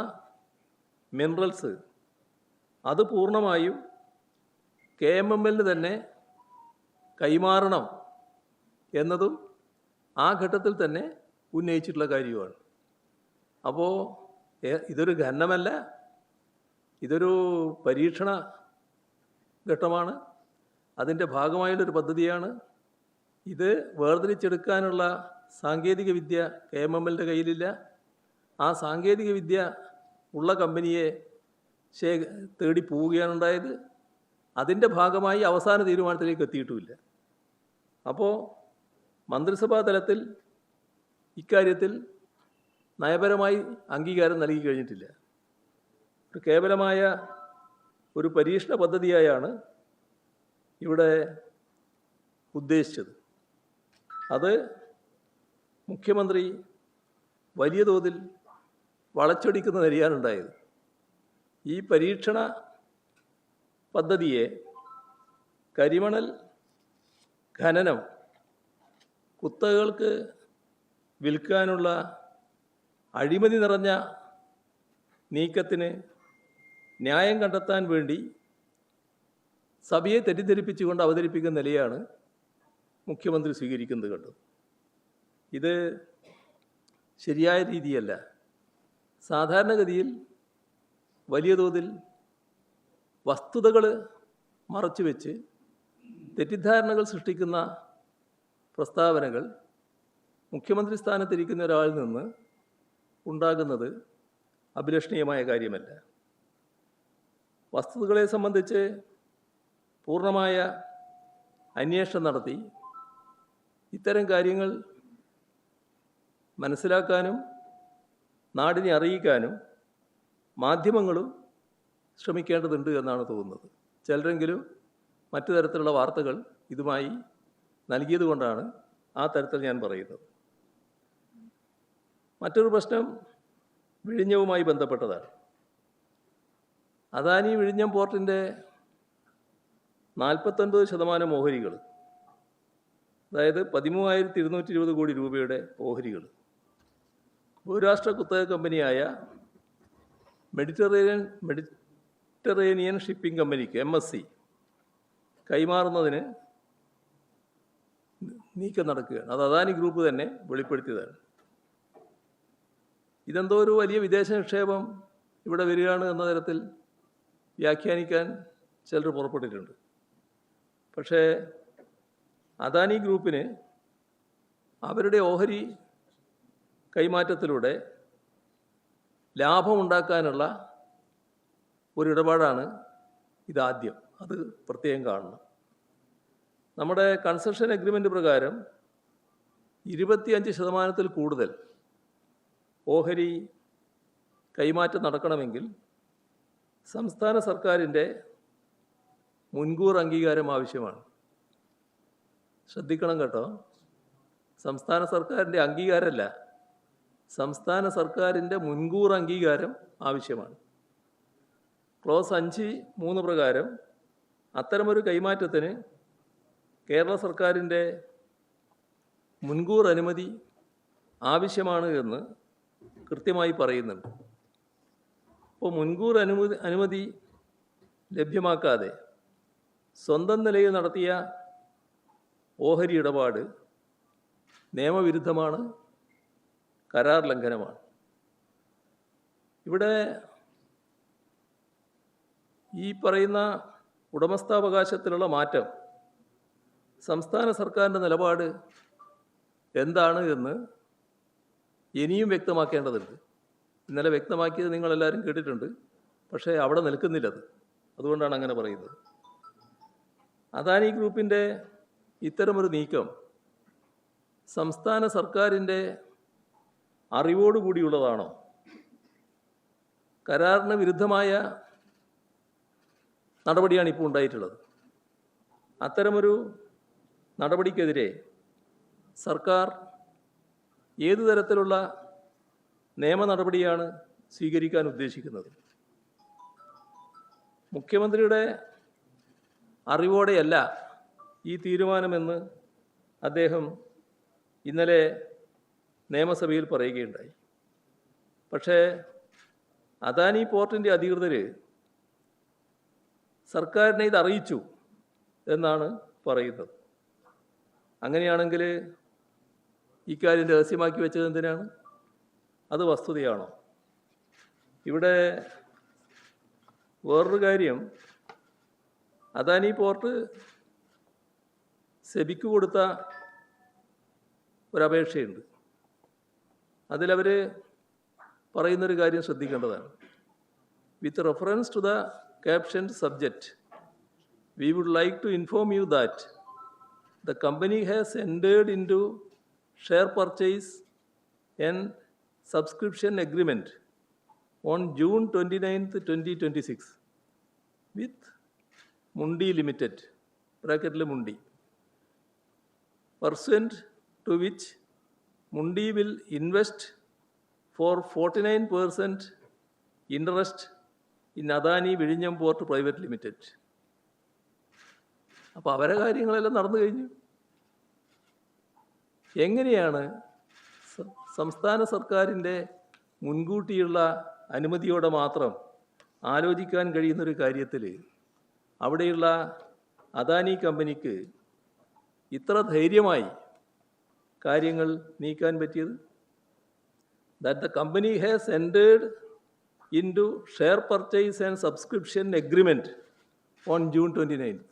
മിനറൽസ് അത് പൂർണ്ണമായും KMML തന്നെ കൈമാറണം എന്നതും ആ ഘട്ടത്തിൽ തന്നെ ഉന്നയിച്ചിട്ടുള്ള കാര്യമാണ്. അപ്പോൾ ഇതൊരു ഖനനമല്ല, ഇതൊരു പരീക്ഷണ ഘട്ടമാണ്. അതിൻ്റെ ഭാഗമായുള്ളൊരു പദ്ധതിയാണ്. ഇത് വേർതിരിച്ചെടുക്കാനുള്ള സാങ്കേതിക വിദ്യ KMMLൻ്റെ കയ്യിലില്ല. ആ സാങ്കേതിക വിദ്യ ഉള്ള കമ്പനിയെ തേടി പോവുകയാണുണ്ടായത്. അതിൻ്റെ ഭാഗമായി അവസാന തീരുമാനത്തിലേക്ക് എത്തിയിട്ടുമില്ല. അപ്പോൾ മന്ത്രിസഭാ തലത്തിൽ ഇക്കാര്യത്തിൽ നയപരമായി അംഗീകാരം നൽകി കഴിഞ്ഞിട്ടില്ല. കേവലമായ ഒരു പരീക്ഷണ പദ്ധതിയായാണ് ഇവിടെ ഉദ്ദേശിച്ചത്. അത് മുഖ്യമന്ത്രി വലിയ തോതിൽ വളച്ചൊടിക്കുന്ന നിലയാണുണ്ടായത്. ഈ പരീക്ഷണ പദ്ധതിയെ കരിമണൽ ഖനനം, കുത്തകകൾക്ക് വിൽക്കാനുള്ള അഴിമതി നിറഞ്ഞ നീക്കത്തിന് ന്യായം കണ്ടെത്താൻ വേണ്ടി സഭയെ തെറ്റിദ്ധരിപ്പിച്ചുകൊണ്ട് അവതരിപ്പിക്കുന്ന നിലയാണ് മുഖ്യമന്ത്രി സ്വീകരിക്കുന്നത് കണ്ടു. ഇത് ശരിയായ രീതിയല്ല. സാധാരണഗതിയിൽ വലിയ തോതിൽ വസ്തുതകൾ മറച്ചുവെച്ച് തെറ്റിദ്ധാരണകൾ സൃഷ്ടിക്കുന്ന പ്രസ്താവനകൾ മുഖ്യമന്ത്രി സ്ഥാനത്തിരിക്കുന്ന ഒരാളിൽ നിന്ന് ഉണ്ടാകുന്നത് അഭിലഷണീയമായ കാര്യമല്ല. വസ്തുതകളെ സംബന്ധിച്ച് പൂർണ്ണമായ അന്വേഷണം നടത്തി ഇത്തരം കാര്യങ്ങൾ മനസ്സിലാക്കാനും നാടിനെ അറിയിക്കാനും മാധ്യമങ്ങളും ശ്രമിക്കേണ്ടതുണ്ട് എന്നാണ് തോന്നുന്നത്. ചിലരെങ്കിലും മറ്റു തരത്തിലുള്ള വാർത്തകൾ ഇതുമായി നൽകിയതുകൊണ്ടാണ് ആ തരത്തിൽ ഞാൻ പറയുന്നത്. മറ്റൊരു പ്രശ്നം വിഴിഞ്ഞവുമായി ബന്ധപ്പെട്ടതാണ്. അദാനി വിഴിഞ്ഞം പോർട്ടിൻ്റെ 49% ഓഹരികൾ, അതായത് 13,220 കോടി രൂപയുടെ ഓഹരികൾ ബഹുരാഷ്ട്ര കുത്തക കമ്പനിയായ മെഡിറ്ററേനിയൻ ഷിപ്പിംഗ് കമ്പനിക്ക് MSC കൈമാറുന്നതിന് നീക്കം നടക്കുകയാണ്. അത് അദാനി ഗ്രൂപ്പ് തന്നെ വെളിപ്പെടുത്തിയതാണ്. ഇതെന്തോ ഒരു വലിയ വിദേശ നിക്ഷേപം ഇവിടെ വരികയാണ് എന്ന തരത്തിൽ വ്യാഖ്യാനിക്കാൻ ചിലർ പുറപ്പെട്ടിട്ടുണ്ട്. പക്ഷേ അദാനി ഗ്രൂപ്പിന് അവരുടെ ഓഹരി കൈമാറ്റത്തിലൂടെ ലാഭമുണ്ടാക്കാനുള്ള ഒരിടപാടാണ് ഇതാദ്യം. അത് പ്രത്യേകം കാണണം. നമ്മുടെ കൺസെഷൻ എഗ്രിമെൻ്റ് പ്രകാരം 25% കൂടുതൽ ഓഹരി കൈമാറ്റം നടക്കണമെങ്കിൽ സംസ്ഥാന സർക്കാരിൻ്റെ മുൻകൂർ അംഗീകാരം ആവശ്യമാണ്. ശ്രദ്ധിക്കണം കേട്ടോ, സംസ്ഥാന സർക്കാരിൻ്റെ അംഗീകാരമല്ല, സംസ്ഥാന സർക്കാരിൻ്റെ മുൻകൂർ അംഗീകാരം ആവശ്യമാണ്. ക്ലോസ് 5(3) പ്രകാരം അത്തരമൊരു കൈമാറ്റത്തിന് കേരള സർക്കാരിൻ്റെ മുൻകൂർ അനുമതി ആവശ്യമാണ് എന്ന് കൃത്യമായി പറയുന്നുണ്ട്. അപ്പോൾ മുൻകൂർ അനുമതി ലഭ്യമാക്കാതെ സ്വന്തം നിലയിൽ നടത്തിയ ഓഹരി ഇടപാട് നിയമവിരുദ്ധമാണ്, കരാർ ലംഘനമാണ്. ഇവിടെ ഈ പറയുന്ന ഉടമസ്ഥാവകാശത്തിലുള്ള മാറ്റം സംസ്ഥാന സർക്കാരിൻ്റെ നിലപാട് എന്താണ് എന്ന് ഇനിയും വ്യക്തമാക്കേണ്ടതുണ്ട്. ഇന്നലെ വ്യക്തമാക്കിയത് നിങ്ങളെല്ലാവരും കേട്ടിട്ടുണ്ട്. പക്ഷേ അവിടെ നിൽക്കുന്നില്ലത്. അതുകൊണ്ടാണ് അങ്ങനെ പറയുന്നത്. അദാനി ഗ്രൂപ്പിൻ്റെ ഇത്തരമൊരു നീക്കം സംസ്ഥാന സർക്കാരിൻ്റെ അറിവോടുകൂടിയുള്ളതാണോ? കരാറിന് വിരുദ്ധമായ നടപടിയാണ് ഇപ്പോൾ ഉണ്ടായിട്ടുള്ളത്. അത്തരമൊരു നടപടിക്കെതിരെ സർക്കാർ ഏതു തരത്തിലുള്ള നിയമ നടപടിയാണ് സ്വീകരിക്കാൻ ഉദ്ദേശിക്കുന്നത്? മുഖ്യമന്ത്രിയുടെ അറിവോടെയല്ല ഈ തീരുമാനമെന്ന് അദ്ദേഹം ഇന്നലെ നിയമസഭയിൽ പറയുകയുണ്ടായി. പക്ഷേ അദാനി പോർട്ടിൻ്റെ അധികൃതർ സർക്കാരിനെ ഇത് അറിയിച്ചു എന്നാണ് പറയുന്നത്. അങ്ങനെയാണെങ്കിൽ ഇക്കാര്യം രഹസ്യമാക്കി വെച്ചത് എന്തിനാണ്? അത് വസ്തുതയാണോ? ഇവിടെ വേറൊരു കാര്യം, അദാനി പോർട്ട് സെബിക്ക് കൊടുത്ത ഒരപേക്ഷയുണ്ട്. അതിലവർ പറയുന്നൊരു കാര്യം ശ്രദ്ധിക്കേണ്ടതാണ്. With reference to the captioned subject, we would like to inform you that the company has entered into share purchase and subscription agreement on June 29th, 2026 with Mundi Limited, bracket Mundi, pursuant to which Mundi will invest for 49% interest in Adani വിഴിഞ്ഞം പോർട്ട് പ്രൈവറ്റ് ലിമിറ്റഡ്. അപ്പോൾ അവരെ കാര്യങ്ങളെല്ലാം നടന്നു കഴിഞ്ഞു. എങ്ങനെയാണ് സംസ്ഥാന സർക്കാരിൻ്റെ മുൻകൂട്ടിയുള്ള അനുമതിയോടെ മാത്രം ആലോചിക്കാൻ കഴിയുന്നൊരു കാര്യത്തിൽ അവിടെയുള്ള അദാനി കമ്പനിക്ക് ഇത്ര ധൈര്യമായി കാര്യങ്ങൾ നീക്കാൻ പറ്റിയത്? That the company has entered into share purchase and subscription agreement on June 29th.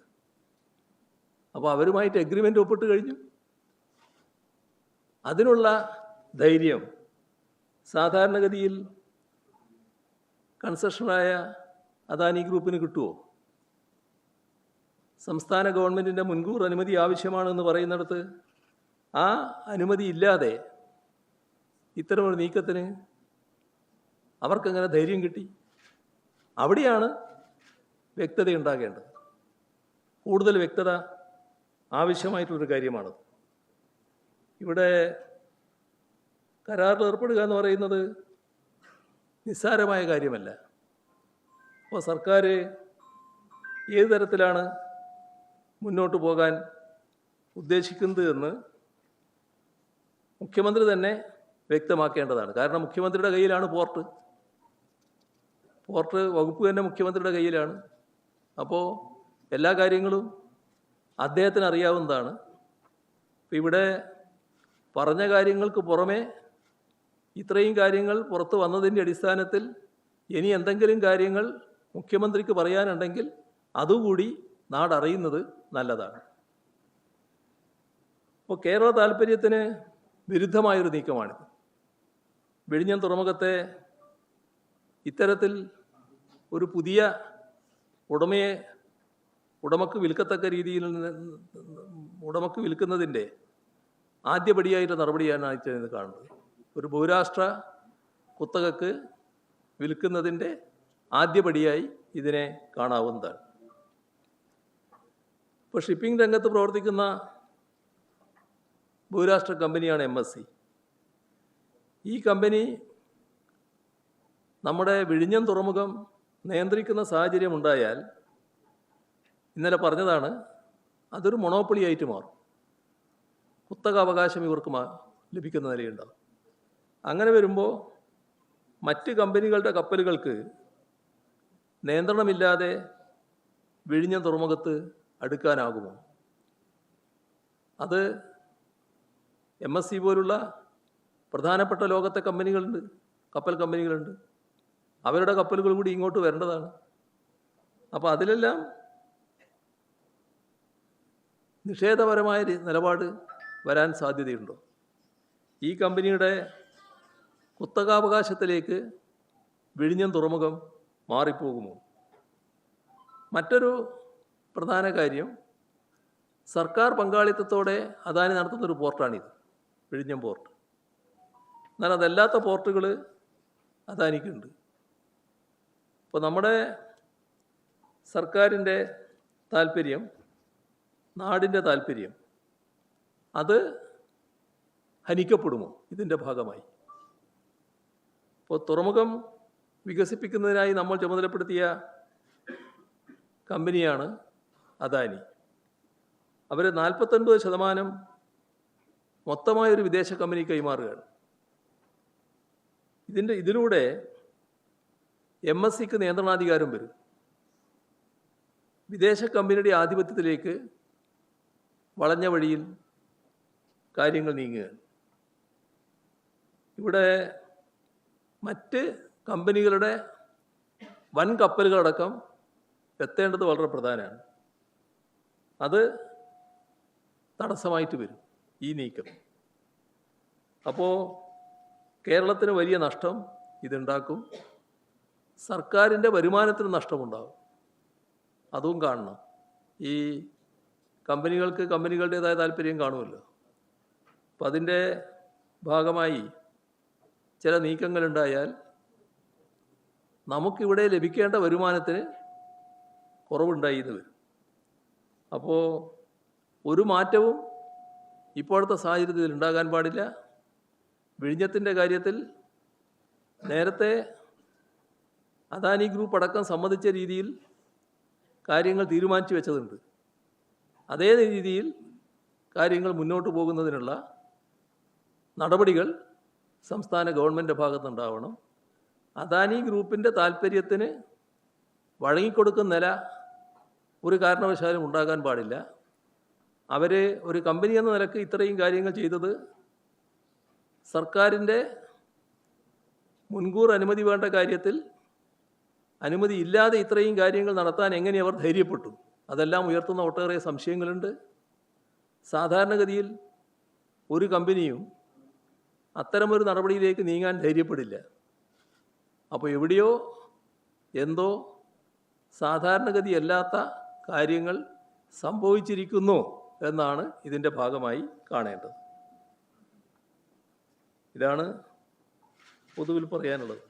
അപ്പോൾ അവരുമായിട്ട് എഗ്രിമെൻ്റ് ഒപ്പിട്ട് കഴിഞ്ഞു. അതിനുള്ള ധൈര്യം സാധാരണഗതിയിൽ കൺസെഷനായ അദാനി ഗ്രൂപ്പിന് കിട്ടുമോ? സംസ്ഥാന ഗവൺമെൻറ്റിൻ്റെ മുൻകൂർ അനുമതി ആവശ്യമാണെന്ന് പറയുന്നിടത്ത് ആ അനുമതി ഇല്ലാതെ ഇത്തരമൊരു നീക്കത്തിന് അവർക്കെങ്ങനെ ധൈര്യം കിട്ടി? അവിടെയാണ് വ്യക്തത ഉണ്ടാകേണ്ടത്. കൂടുതൽ വ്യക്തത ആവശ്യമായിട്ടുള്ളൊരു കാര്യമാണ്. ഇവിടെ കരാറിൽ ഏർപ്പെടുക എന്ന് പറയുന്നത് നിസ്സാരമായ കാര്യമല്ല. അപ്പോൾ സർക്കാർ ഏത് തരത്തിലാണ് മുന്നോട്ട് പോകാൻ ഉദ്ദേശിക്കുന്നത് എന്ന് മുഖ്യമന്ത്രി തന്നെ വ്യക്തമാക്കേണ്ടതാണ്. കാരണം മുഖ്യമന്ത്രിയുടെ കയ്യിലാണ് പോർട്ട് വകുപ്പ് തന്നെ മുഖ്യമന്ത്രിയുടെ കയ്യിലാണ്. അപ്പോൾ എല്ലാ കാര്യങ്ങളും അദ്ദേഹത്തിന് അറിയാവുന്നതാണ്. ഇപ്പം ഇവിടെ പറഞ്ഞ കാര്യങ്ങൾക്ക് പുറമെ ഇത്രയും കാര്യങ്ങൾ പുറത്ത് വന്നതിൻ്റെ അടിസ്ഥാനത്തിൽ ഇനി എന്തെങ്കിലും കാര്യങ്ങൾ മുഖ്യമന്ത്രിക്ക് പറയാനുണ്ടെങ്കിൽ അതുകൂടി നാടറിയുന്നത് നല്ലതാണ്. അപ്പോൾ കേരള താൽപ്പര്യത്തിന് വിരുദ്ധമായൊരു നീക്കമാണിത്. വിഴിഞ്ഞം തുറമുഖത്തെ ഇത്തരത്തിൽ ഒരു പുതിയ ഉടമക്ക് വിൽക്കത്തക്ക രീതിയിൽ ഉടമക്ക് വിൽക്കുന്നതിൻ്റെ ആദ്യപടിയായിട്ട് നടപടിയാണ് ഇത് കാണുന്നത്. ഒരു ബഹുരാഷ്ട്ര കുത്തകക്ക് വിൽക്കുന്നതിൻ്റെ ആദ്യപടിയായി ഇതിനെ കാണാവുന്നതാണ്. ഇപ്പോൾ ഷിപ്പിംഗ് രംഗത്ത് പ്രവർത്തിക്കുന്ന ബഹുരാഷ്ട്ര കമ്പനിയാണ് MSC. ഈ കമ്പനി നമ്മുടെ വിഴിഞ്ഞം തുറമുഖം നിയന്ത്രിക്കുന്ന സാഹചര്യം ഉണ്ടായാൽ ഇന്നലെ പറഞ്ഞതാണ്, അതൊരു മൊണോപ്പൊളി ആയിട്ട് മാറും. കുത്തക അവകാശം ഇവർക്ക് ലഭിക്കുന്ന നിലയുണ്ടാകും. അങ്ങനെ വരുമ്പോൾ മറ്റ് കമ്പനികളുടെ കപ്പലുകൾക്ക് നിയന്ത്രണമില്ലാതെ വിഴിഞ്ഞം തുറമുഖത്ത് അടുക്കാനാകുമോ? അത് MSC പോലുള്ള പ്രധാനപ്പെട്ട ലോകത്തെ കമ്പനികളുണ്ട്, കപ്പൽ കമ്പനികളുണ്ട്. അവരുടെ കപ്പലുകൾ കൂടി ഇങ്ങോട്ട് വരേണ്ടതാണ്. അപ്പോൾ അതിലെല്ലാം നിഷേധപരമായ നിലപാട് വരാൻ സാധ്യതയുണ്ടോ? ഈ കമ്പനിയുടെ കുത്തകാവകാശത്തിലേക്ക് വിഴിഞ്ഞം തുറമുഖം മാറിപ്പോകുമോ? മറ്റൊരു പ്രധാന കാര്യം, സർക്കാർ പങ്കാളിത്തത്തോടെ അദാനി നടത്തുന്നൊരു പോർട്ടാണിത്, വിഴിഞ്ഞം പോർട്ട്. എന്നാൽ അതല്ലാത്ത പോർട്ടുകൾ അദാനിക്കുണ്ട്. അപ്പോൾ നമ്മുടെ സർക്കാരിൻ്റെ താല്പര്യം, നാടിൻ്റെ താല്പര്യം, അത് ഹനിക്കപ്പെടുമോ ഇതിൻ്റെ ഭാഗമായി? ഇപ്പോൾ തുറമുഖം വികസിപ്പിക്കുന്നതിനായി നമ്മൾ ചുമതലപ്പെടുത്തിയ കമ്പനിയാണ് അദാനി. അവർ 49% മൊത്തമായൊരു വിദേശ കമ്പനി കൈമാറുകയാണ്. ഇതിലൂടെ MSCക്ക് നിയന്ത്രണാധികാരം വരും. വിദേശ കമ്പനിയുടെ ആധിപത്യത്തിലേക്ക് വളഞ്ഞ വഴിയിൽ കാര്യങ്ങൾ നീങ്ങുകയാണ്. ഇവിടെ മറ്റ് കമ്പനികളുടെ വൻ കപ്പലുകളടക്കം എത്തേണ്ടത് വളരെ പ്രധാനമാണ്. അത് തടസ്സമായിട്ട് വരും ഈ നീക്കം. അപ്പോൾ കേരളത്തിന് വലിയ നഷ്ടം ഇതുണ്ടാക്കും. സർക്കാരിൻ്റെ വരുമാനത്തിന് നഷ്ടമുണ്ടാകും. അതും കാണണം. ഈ കമ്പനികൾക്ക് കമ്പനികളുടേതായ താല്പര്യം കാണുമല്ലോ. അപ്പം അതിൻ്റെ ഭാഗമായി ചില നീക്കങ്ങളുണ്ടായാൽ നമുക്കിവിടെ ലഭിക്കേണ്ട വരുമാനത്തിന് കുറവുണ്ടായി എന്ന് വരും. അപ്പോൾ ഒരു മാറ്റവും ഇപ്പോഴത്തെ സാഹചര്യത്തിൽ ഉണ്ടാകാൻ പാടില്ല. വിഴിഞ്ഞത്തിൻ്റെ കാര്യത്തിൽ നേരത്തെ അദാനി ഗ്രൂപ്പ് അടക്കം സമ്മതിച്ച രീതിയിൽ കാര്യങ്ങൾ തീരുമാനിച്ചു വെച്ചതുണ്ട്. അതേ രീതിയിൽ കാര്യങ്ങൾ മുന്നോട്ട് പോകുന്നതിനുള്ള നടപടികൾ സംസ്ഥാന ഗവൺമെൻറ് ഭാഗത്തുണ്ടാവണം. അദാനി ഗ്രൂപ്പിൻ്റെ താല്പര്യത്തിന് വഴങ്ങിക്കൊടുക്കുന്ന നില ഒരു കാരണവശാലും ഉണ്ടാകാൻ പാടില്ല. അവർ ഒരു കമ്പനി എന്ന നിലക്ക് ഇത്രയും കാര്യങ്ങൾ ചെയ്തത് സർക്കാരിൻ്റെ മുൻകൂർ അനുമതി വേണ്ട കാര്യത്തിൽ അനുമതി ഇല്ലാതെ ഇത്രയും കാര്യങ്ങൾ നടത്താൻ എങ്ങനെ അവർ ധൈര്യപ്പെട്ടു? അതെല്ലാം ഉയർത്തുന്ന ഒട്ടേറെ സംശയങ്ങളുണ്ട്. സാധാരണഗതിയിൽ ഒരു കമ്പനിയും അത്തരമൊരു നടപടിയിലേക്ക് നീങ്ങാൻ ധൈര്യപ്പെടില്ല. അപ്പോൾ എവിടെയോ എന്തോ സാധാരണഗതിയല്ലാത്ത കാര്യങ്ങൾ സംഭവിച്ചിരിക്കുന്നു എന്നാണ് ഇതിൻ്റെ ഭാഗമായി കാണേണ്ടത്. ഇതാണ് പൊതുവിൽ പറയാനുള്ളത്.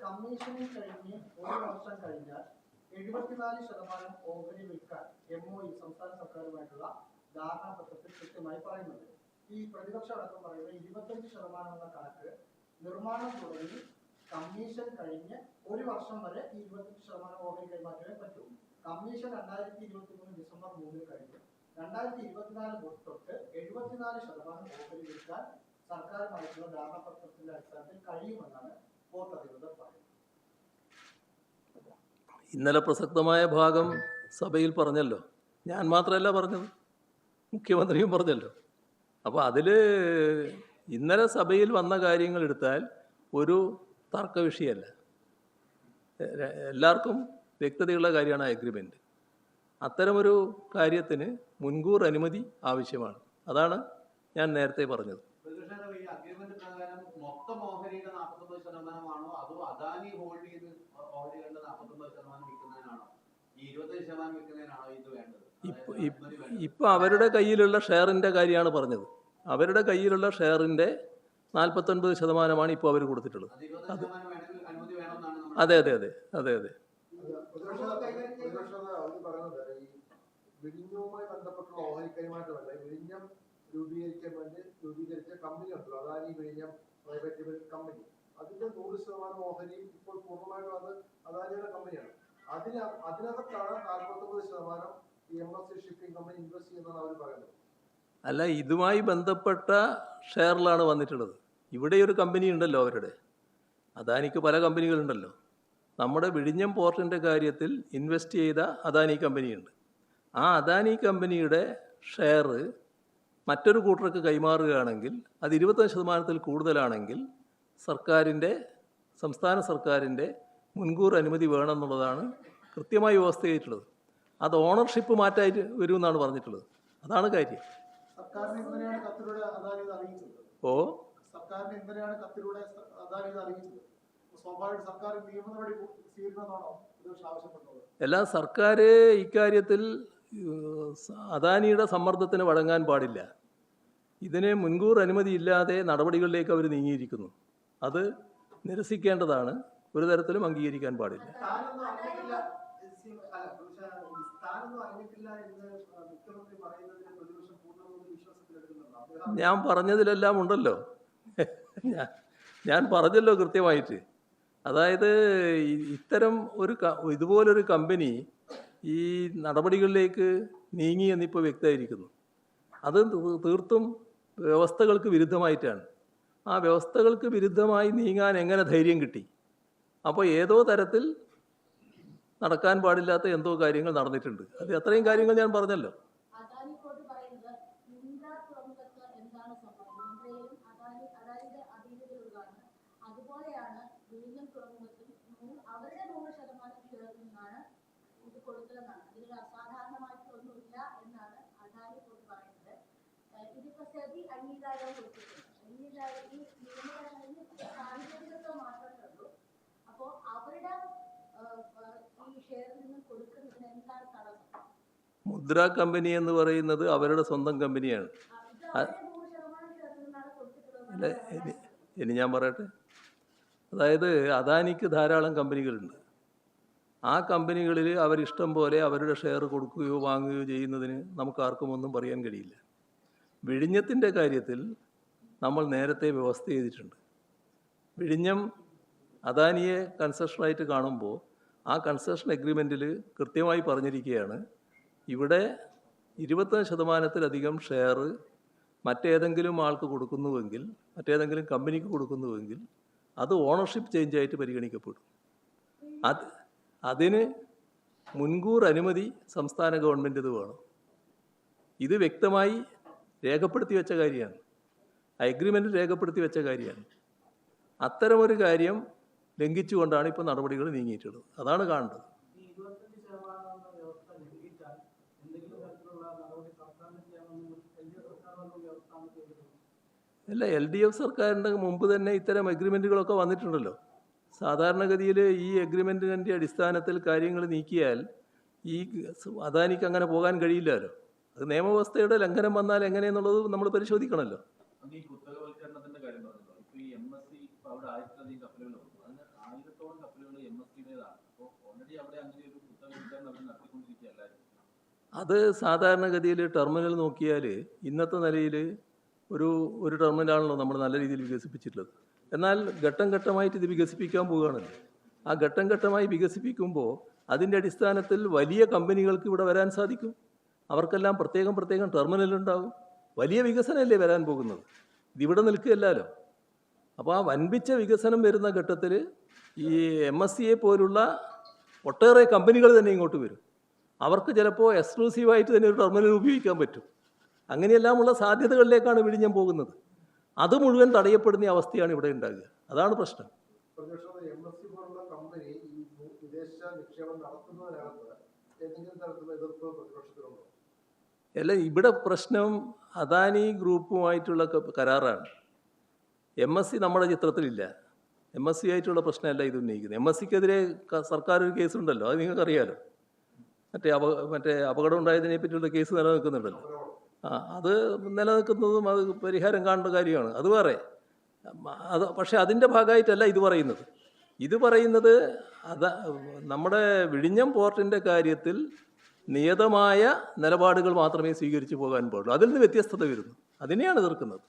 കമ്മീഷനിൽ കഴിഞ്ഞ് ഒരു വർഷം കഴിഞ്ഞാൽ 74% ഓഹരി വിൽക്കാൻ MOU സംസ്ഥാന സർക്കാരുമായിട്ടുള്ള ധാരണാപത്രത്തിൽ കൃത്യമായി പറയുന്നുണ്ട്. ഈ പ്രതിപക്ഷം അടക്കം പറയുന്നത് 25% എന്ന കണക്ക് നിർമ്മാണം തുടങ്ങി കമ്മീഷൻ കഴിഞ്ഞ് ഒരു വർഷം വരെ ഈ 25% ഓഹരി കൈമാറ്റമേ പറ്റൂ. കമ്മീഷൻ 2023 ഡിസംബർ 3 കഴിഞ്ഞു. 2024 തൊട്ട് 74% ഓഹരി വിൽക്കാൻ സർക്കാരുമായിട്ടുള്ള ധാരണാപത്രത്തിന്റെ അടിസ്ഥാനത്തിൽ കഴിയുമെന്നാണ് പോർട്ട് അധികൃതർ പറയുന്നത്. ഇന്നലെ പ്രസക്തമായ ഭാഗം സഭയിൽ പറഞ്ഞല്ലോ. ഞാൻ മാത്രമല്ല പറഞ്ഞത്, മുഖ്യമന്ത്രിയും പറഞ്ഞല്ലോ. അപ്പോൾ അതിൽ ഇന്നലെ സഭയിൽ വന്ന കാര്യങ്ങൾ എടുത്താൽ ഒരു തർക്ക വിഷയമല്ല. എല്ലാവർക്കും വ്യക്തതയുള്ള കാര്യമാണ് ആ എഗ്രിമെൻ്റ്. അത്തരമൊരു കാര്യത്തിന് മുൻകൂർ അനുമതി ആവശ്യമാണ്. അതാണ് ഞാൻ നേരത്തെ പറഞ്ഞത്. മൊത്തം ഓഹരിയുടെ 49%ആണോ അതോ അദാനി ഹോൾഡ് ചെയ്ത് ഓഹരികളുടെ 49% വിൽക്കുന്നതിനാണോ ഈ 25% വിൽക്കുന്നതിനാണോ ഇത് വേണ്ടത്? ഇപ്പൊ അവരുടെ കയ്യിലുള്ള ഷെയറിന്റെ കാര്യമാണ് പറഞ്ഞത്. അവരുടെ കയ്യിലുള്ള ഷെയറിന്റെ 49% ഇപ്പോൾ അവർ കൊടുത്തിട്ടുള്ളത്. അതെ അതെ അതെ അതെ അതെ വിഴിഞ്ഞവുമായി ബന്ധപ്പെട്ടുള്ള ഓഹരി കൈമാറ്റമല്ല, വിഴിഞ്ഞം രൂപീകരിക്കാൻ വേണ്ടി രൂപീകരിച്ച കമ്പനി ഉണ്ടല്ലോ, അദാനി വിഴിഞ്ഞം പ്രൈവറ്റ് ലിമിറ്റഡ് കമ്പനി. അതിന്റെ 100% ഓഹരിയും ഇപ്പോൾ പൂർണ്ണമായിട്ടും അത് അദാനിയുടെ കമ്പനിയാണ്. അതിനകത്താണ് 49% ഈ MSC ഷിപ്പിംഗ് കമ്പനി ഇൻവെസ്റ്റ് ചെയ്യുന്നതാണ് അവർ പറയുന്നത്. അല്ല, ഇതുമായി ബന്ധപ്പെട്ട ഷെയറിലാണ് വന്നിട്ടുള്ളത്. ഇവിടെ ഒരു കമ്പനി ഉണ്ടല്ലോ അവരുടെ. അദാനിക്ക് പല കമ്പനികളുണ്ടല്ലോ. നമ്മുടെ വിഴിഞ്ഞം പോർട്ടിൻ്റെ കാര്യത്തിൽ ഇൻവെസ്റ്റ് ചെയ്ത അദാനി കമ്പനിയുണ്ട്. ആ അദാനി കമ്പനിയുടെ ഷെയർ മറ്റൊരു കൂട്ടർക്ക് കൈമാറുകയാണെങ്കിൽ അത് 25% കൂടുതലാണെങ്കിൽ സംസ്ഥാന സർക്കാരിൻ്റെ മുൻകൂർ അനുമതി വേണമെന്നുള്ളതാണ് കൃത്യമായി വ്യവസ്ഥ ചെയ്തിട്ടുള്ളത്. അത് ഓണർഷിപ്പ് മാറ്റായിട്ട് വരുമെന്നാണ് പറഞ്ഞിട്ടുള്ളത്. അതാണ് കാര്യം. ഓ എല്ലാ സർക്കാർ ഇക്കാര്യത്തിൽ അദാനിയുടെ സമ്മർദ്ദത്തിന് വഴങ്ങാൻ പാടില്ല. ഇതിന് മുൻകൂർ അനുമതി ഇല്ലാതെ നടപടികളിലേക്ക് അവർ നീങ്ങിയിരിക്കുന്നു. അത് നിരസിക്കേണ്ടതാണ്. ഒരു തരത്തിലും അംഗീകരിക്കാൻ പാടില്ല. ഞാൻ പറഞ്ഞതിലെല്ലാം ഉണ്ടല്ലോ. ഞാൻ പറഞ്ഞല്ലോ കൃത്യമായിട്ട്. അതായത് ഇത്തരം ഇതുപോലൊരു കമ്പനി ഈ നടപടികളിലേക്ക് നീങ്ങി എന്നിപ്പോൾ വ്യക്തമായിരിക്കുന്നു. അത് തീർത്തും വ്യവസ്ഥകൾക്ക് വിരുദ്ധമായിട്ടാണ്. ആ വ്യവസ്ഥകൾക്ക് വിരുദ്ധമായി നീങ്ങാൻ എങ്ങനെ ധൈര്യം കിട്ടി? അപ്പോൾ ഏതോ തരത്തിൽ നടക്കാൻ പാടില്ലാത്ത എന്തോ കാര്യങ്ങൾ നടന്നിട്ടുണ്ട്. അത് അത്രയും കാര്യങ്ങൾ ഞാൻ പറഞ്ഞല്ലോ. മുദ്ര കമ്പനി എന്ന് പറയുന്നത് അവരുടെ സ്വന്തം കമ്പനിയാണ്. ഇനി ഞാൻ പറയട്ടെ. അതായത് അദാനിക്ക് ധാരാളം കമ്പനികളുണ്ട്. ആ കമ്പനികളിൽ അവരിഷ്ടം പോലെ അവരുടെ ഷെയർ കൊടുക്കുകയോ വാങ്ങുകയോ ചെയ്യുന്നതിന് നമുക്ക് ആർക്കും ഒന്നും പറയാൻ കഴിയില്ല. വിഴിഞ്ഞത്തിൻ്റെ കാര്യത്തിൽ നമ്മൾ നേരത്തെ വ്യവസ്ഥ ചെയ്തിട്ടുണ്ട്. വിഴിഞ്ഞം അദാനിയെ കൺസെഷനായിട്ട് കാണുമ്പോൾ ആ കൺസെഷൻ എഗ്രിമെൻറ്റിൽ കൃത്യമായി പറഞ്ഞിരിക്കുകയാണ്, ഇവിടെ 25%-ലധികം ഷെയർ മറ്റേതെങ്കിലും ആൾക്ക് കൊടുക്കുന്നുവെങ്കിൽ, മറ്റേതെങ്കിലും കമ്പനിക്ക് കൊടുക്കുന്നുവെങ്കിൽ അത് ഓണർഷിപ്പ് ചേഞ്ചായിട്ട് പരിഗണിക്കപ്പെടും. അതിന് മുൻകൂർ അനുമതി സംസ്ഥാന ഗവൺമെൻറ് ഇത് വേണം. ഇത് വ്യക്തമായി രേഖപ്പെടുത്തി വെച്ച കാര്യമാണ്, അഗ്രിമെൻറ്റിൽ രേഖപ്പെടുത്തി വെച്ച കാര്യമാണ്. അത്തരമൊരു കാര്യം ലംഘിച്ചുകൊണ്ടാണ് ഇപ്പോൾ നടപടികൾ നീങ്ങിയിട്ടുള്ളത്. അതാണ് കാണേണ്ടത്. ഈ 25% എന്ന വ്യവസ്ഥ ലംഘിച്ചാൽ എന്തെങ്കിലും തരത്തിലുള്ള നടപടി സർക്കാരിന് ചെയ്യാമെന്ന് എൽ.ഡി.എഫ് സർക്കാർ വന്ന വ്യവസ്ഥ ചെയ്തിട്ടുണ്ട്. അല്ല, LDF സർക്കാരിൻ്റെ മുമ്പ് തന്നെ ഇത്തരം അഗ്രിമെൻറ്റുകളൊക്കെ വന്നിട്ടുണ്ടല്ലോ. സാധാരണഗതിയിൽ ഈ അഗ്രിമെൻറ്റിൻ്റെ അടിസ്ഥാനത്തിൽ കാര്യങ്ങൾ നീക്കിയാൽ ഈ അദാനിക്ക് അങ്ങനെ പോകാൻ കഴിയില്ലല്ലോ. അത് നിയമവ്യവസ്ഥയുടെ ലംഘനം വന്നാൽ എങ്ങനെയെന്നുള്ളത് നമ്മൾ പരിശോധിക്കണമല്ലോ. ഈ കുത്തകവൽക്കരണത്തിന്റെ കാര്യം പറഞ്ഞല്ലോ. ഇപ്പൊ ഈ MSC അവിടെ 1000-ലധികം കപ്പലുകളുണ്ട്. അതിന് 1000-ഓളം കപ്പലുകൾ MSCയുടേതാണ്. അപ്പോൾ ഓൾറെഡി അവിടെ അങ്ങനെ ഒരു കുത്തകവൽക്കരണം അവർ നടത്തിക്കൊണ്ടിരിക്കുകയല്ലായിരുന്നു. അത് സാധാരണഗതിയിൽ ടെർമിനൽ നോക്കിയാൽ ഇന്നത്തെ നിലയിൽ ഒരു ടെർമിനലാണല്ലോ നമ്മൾ നല്ല രീതിയിൽ വികസിപ്പിച്ചിട്ടുള്ളത്. എന്നാൽ ഘട്ടം ഘട്ടമായിട്ട് ഇത് വികസിപ്പിക്കാൻ പോവുകയാണല്ലോ. ആ ഘട്ടം ഘട്ടമായി വികസിപ്പിക്കുമ്പോൾ അതിൻ്റെ അടിസ്ഥാനത്തിൽ വലിയ കമ്പനികൾക്ക് ഇവിടെ വരാൻ സാധിക്കും. അവർക്കെല്ലാം പ്രത്യേകം ടെർമിനലുണ്ടാവും. വലിയ വികസനമല്ലേ വരാൻ പോകുന്നത്, ഇതിവിടെ നിൽക്കുകയല്ലോ. അപ്പോൾ ആ വൻപിച്ച വികസനം വരുന്ന ഘട്ടത്തിൽ ഈ MSCയെ പോലുള്ള ഒട്ടേറെ കമ്പനികൾ തന്നെ ഇങ്ങോട്ട് വരും. അവർക്ക് ചിലപ്പോൾ എക്സ്ക്ലൂസീവായിട്ട് തന്നെ ഒരു ടെർമിനൽ ഉപയോഗിക്കാൻ പറ്റും. അങ്ങനെയെല്ലാമുള്ള സാധ്യതകളിലേക്കാണ് വിഴിഞ്ഞം പോകുന്നത്. അത് മുഴുവൻ തടയപ്പെടുന്ന അവസ്ഥയാണ് ഇവിടെ ഉണ്ടാകുക. അതാണ് പ്രശ്നം. MSC പോലുള്ള കമ്പനി ഈ വിദേശ നിക്ഷേപം നടത്തുന്നതിനകത്ത് ഏതെങ്കിലും തരത്തിലുള്ള എതിർപ്പ് പ്രതിപക്ഷത്തിലുണ്ടോ? അല്ല, ഇവിടെ പ്രശ്നം അദാനി ഗ്രൂപ്പുമായിട്ടുള്ള കരാറാണ്. MSC നമ്മുടെ ചിത്രത്തിലില്ല. MSC ആയിട്ടുള്ള പ്രശ്നമല്ല ഇത് ഉന്നയിക്കുന്നത്. MSCക്കെതിരെ സർക്കാർ ഒരു കേസുണ്ടല്ലോ, അത് നിങ്ങൾക്കറിയാലോ. മറ്റേ അപകടം ഉണ്ടായതിനെ പറ്റിയുള്ള കേസ് നിലനിൽക്കുന്നുണ്ടല്ലോ. അത് നിലനിൽക്കുന്നതും അത് പരിഹാരം കാണേണ്ട കാര്യമാണ്, അത് വേറെ. പക്ഷേ അതിൻ്റെ ഭാഗമായിട്ടല്ല ഇത് പറയുന്നത്. ഇത് പറയുന്നത് നമ്മുടെ വിഴിഞ്ഞം പോർട്ടിൻ്റെ കാര്യത്തിൽ നിയതമായ നിലപാടുകൾ മാത്രമേ സ്വീകരിച്ചു പോകാൻ പാടുള്ളൂ. അതിൽ നിന്ന് വ്യത്യസ്തത വരുന്നു, അതിനെയാണ് എതിർക്കുന്നത്.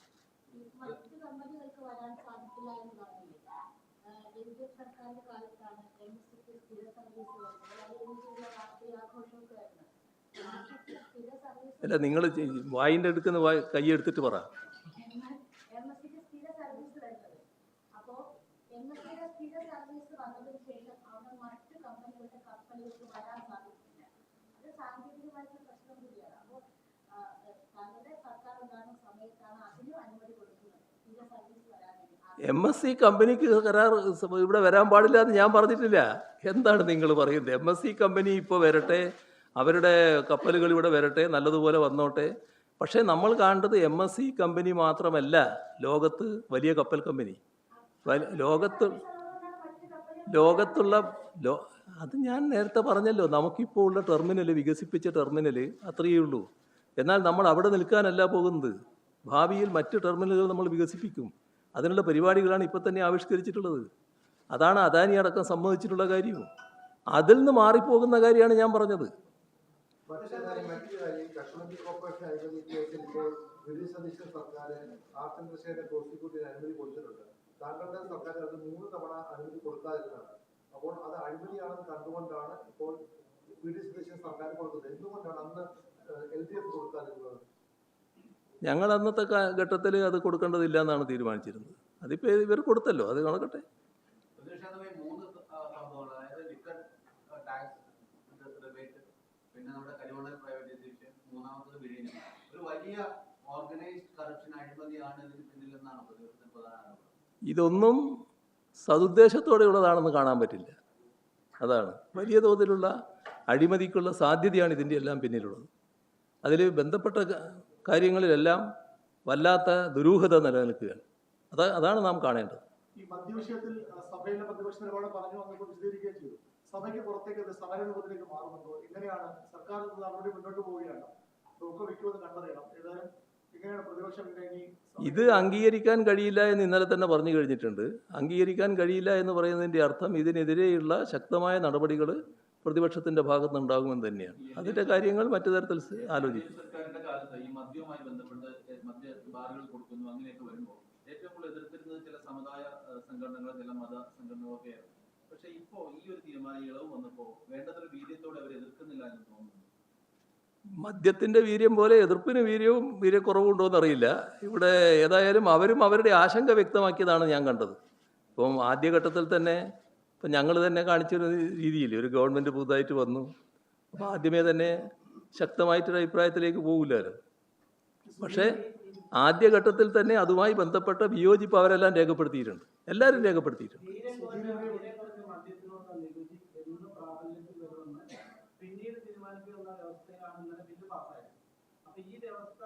അല്ല, നിങ്ങൾ വായിൻ്റെ എടുക്കുന്ന കൈ എടുത്തിട്ട് പറ. MSC കമ്പനിക്ക് കരാർ ഇവിടെ വരാൻ പാടില്ല എന്ന് ഞാൻ പറഞ്ഞിട്ടില്ല. എന്താണ് നിങ്ങൾ പറയുന്നത്? MSC കമ്പനി ഇപ്പോൾ വരട്ടെ, അവരുടെ കപ്പലുകൾ ഇവിടെ വരട്ടെ, നല്ലതുപോലെ വന്നോട്ടെ. പക്ഷേ നമ്മൾ കാണേണ്ടത് MSC കമ്പനി മാത്രമല്ല ലോകത്ത് വലിയ കപ്പൽ കമ്പനി. ലോകത്തുള്ള അത് ഞാൻ നേരത്തെ പറഞ്ഞല്ലോ, നമുക്കിപ്പോൾ ഉള്ള ടെർമിനൽ, വികസിപ്പിച്ച ടെർമിനൽ അത്രയേ ഉള്ളൂ. എന്നാൽ നമ്മൾ അവിടെ നിൽക്കാനല്ല പോകുന്നത്. ഭാവിയിൽ മറ്റ് ടെർമിനലുകൾ നമ്മൾ വികസിപ്പിക്കും. അതിനുള്ള പരിപാടികളാണ് ഇപ്പോൾ തന്നെ ആവിഷ്കരിച്ചിട്ടുള്ളത്. അതാണ് അദാനി അടക്കം സമ്മതിച്ചിട്ടുള്ള കാര്യവും. അതിൽ നിന്ന് മാറിപ്പോകുന്ന കാര്യമാണ് ഞാൻ പറഞ്ഞത്. മറ്റൊരു കാര്യം, കശ്മീർ കോർപ്പറേഷൻ അഴിമതി കേസിൽ ഇപ്പോൾ സർക്കാർ ആർ ചന്ദ്രശേഖരനെ പ്രോസിക്യൂട്ട് ചെയ്യാൻ അനുമതി കൊടുത്തിട്ടുണ്ട്. താങ്കളുടെ സർക്കാർ അത് 3 തവണ അനുമതി കൊടുക്കാതിരുന്നതാണ്. അപ്പോൾ അത് അഴിമതിയാണെന്ന് കണ്ടുകൊണ്ടാണ് ഇപ്പോൾ സർക്കാർ കൊടുത്തത്. എന്തുകൊണ്ടാണ് അന്ന് LDF കൊടുക്കാതിരുന്നത്? ഞങ്ങൾ അന്നത്തെ ഘട്ടത്തിൽ അത് കൊടുക്കേണ്ടതില്ല എന്നാണ് തീരുമാനിച്ചിരുന്നത്. അതിപ്പോൾ ഇവർ കൊടുത്തല്ലോ, അത് നടക്കട്ടെ. പിന്നെ നമ്മുടെ കരിമണൽ പ്രൈവറ്റൈസേഷൻ, മൂന്നാമത്തത് വിഴിഞ്ഞം. ഒരു വലിയ ഓർഗനൈസ്ഡ് കറപ്ഷൻ അഴിമതിയാണ് ഇതിന് പിന്നിലെന്നാണ് പ്രതിപക്ഷത്തിന് പ്രധാന ആരോപണം. ഇതൊന്നും സതുദ്ദേശത്തോടെയുള്ളതാണെന്ന് കാണാൻ പറ്റില്ല. അതാണ് വലിയ തോതിലുള്ള അഴിമതിക്കുള്ള സാധ്യതയാണ് ഇതിൻ്റെ എല്ലാം പിന്നിലുള്ളത്. അതിൽ ബന്ധപ്പെട്ട കാര്യങ്ങളിലെല്ലാം വല്ലാത്ത ദുരൂഹത നിലനിൽക്കുകയാണ്. അതാണ് നാം കാണേണ്ടത്. ഈ മദ്യവിഷയത്തിൽ സഭയിലെ പ്രതിപക്ഷ നിലപാട് പറഞ്ഞു വന്നപ്പോൾ വിശദീകരിക്കുകയും ചെയ്തു. സഭയ്ക്ക് പുറത്തേക്ക് അത് സമരരൂപത്തിലേക്ക് മാറുന്നുണ്ടോ? എങ്ങനെയാണ് സർക്കാർ നടപടി മുന്നോട്ട് പോവുകയാണ്? ഒക്കെ വയ്ക്കുമെന്ന് കണ്ടറിയണം. ഏതായാലും എങ്ങനെയാണ് പ്രതിപക്ഷം ഇത് അംഗീകരിക്കാൻ കഴിയില്ല എന്ന് ഇന്നലെ തന്നെ പറഞ്ഞു കഴിഞ്ഞിട്ടുണ്ട്. അംഗീകരിക്കാൻ കഴിയില്ല എന്ന് പറയുന്നതിൻ്റെ അർത്ഥം ഇതിനെതിരെയുള്ള ശക്തമായ നടപടികൾ പ്രതിപക്ഷത്തിൻ്റെ ഭാഗത്ത് നിന്നുണ്ടാകുമെന്ന് തന്നെയാണ്. അതിൻ്റെ കാര്യങ്ങൾ മറ്റു തരത്തിൽ ആലോചിക്കും. സർക്കാരിന്റെ കാലത്ത് ഈ മദ്യവുമായി ബന്ധപ്പെട്ട് മദ്യ ബാറുകൾ കൊടുക്കുന്നു, അങ്ങനെയൊക്കെ വരുമ്പോൾ ഏറ്റവും കൂടുതൽ എതിർത്തിരുന്നത് ചില സമുദായ സംഘടനകൾ, ചില മത സംഘടനകളൊക്കെയായിരുന്നു. പക്ഷേ ഇപ്പോൾ ഈ ഒരു തീരുമാനം ഇളവ് വന്നപ്പോൾ വേണ്ടത്ര വീര്യത്തോടെ അവർ എതിർക്കുന്നില്ല എന്ന് തോന്നുന്നു. മദ്യത്തിൻ്റെ വീര്യം പോലെ എതിർപ്പിന് വീര്യക്കുറവുണ്ടോ എന്നറിയില്ല. ഇവിടെ ഏതായാലും അവരും അവരുടെ ആശങ്ക വ്യക്തമാക്കിയതാണ് ഞാൻ കണ്ടത്. ഇപ്പം ആദ്യഘട്ടത്തിൽ തന്നെ ഇപ്പം ഞങ്ങൾ തന്നെ കാണിച്ചൊരു രീതിയിൽ ഒരു ഗവൺമെൻറ് പുതുതായിട്ട് വന്നു. അപ്പോൾ ആദ്യമേ തന്നെ ശക്തമായിട്ടൊരു അഭിപ്രായത്തിലേക്ക് പോകില്ലല്ലോ. പക്ഷേ ആദ്യഘട്ടത്തിൽ തന്നെ അതുമായി ബന്ധപ്പെട്ട വിയോജിപ്പ് അവരെല്ലാം രേഖപ്പെടുത്തിയിട്ടുണ്ട്, എല്ലാവരും രേഖപ്പെടുത്തിയിട്ടുണ്ട്. പിന്നീട് തീരുമാനിക്കുന്ന വ്യവസ്ഥയിലാണ് ഇന്നലെ ബില്ല് പാസ്സായത്. അപ്പൊ ഈ വ്യവസ്ഥ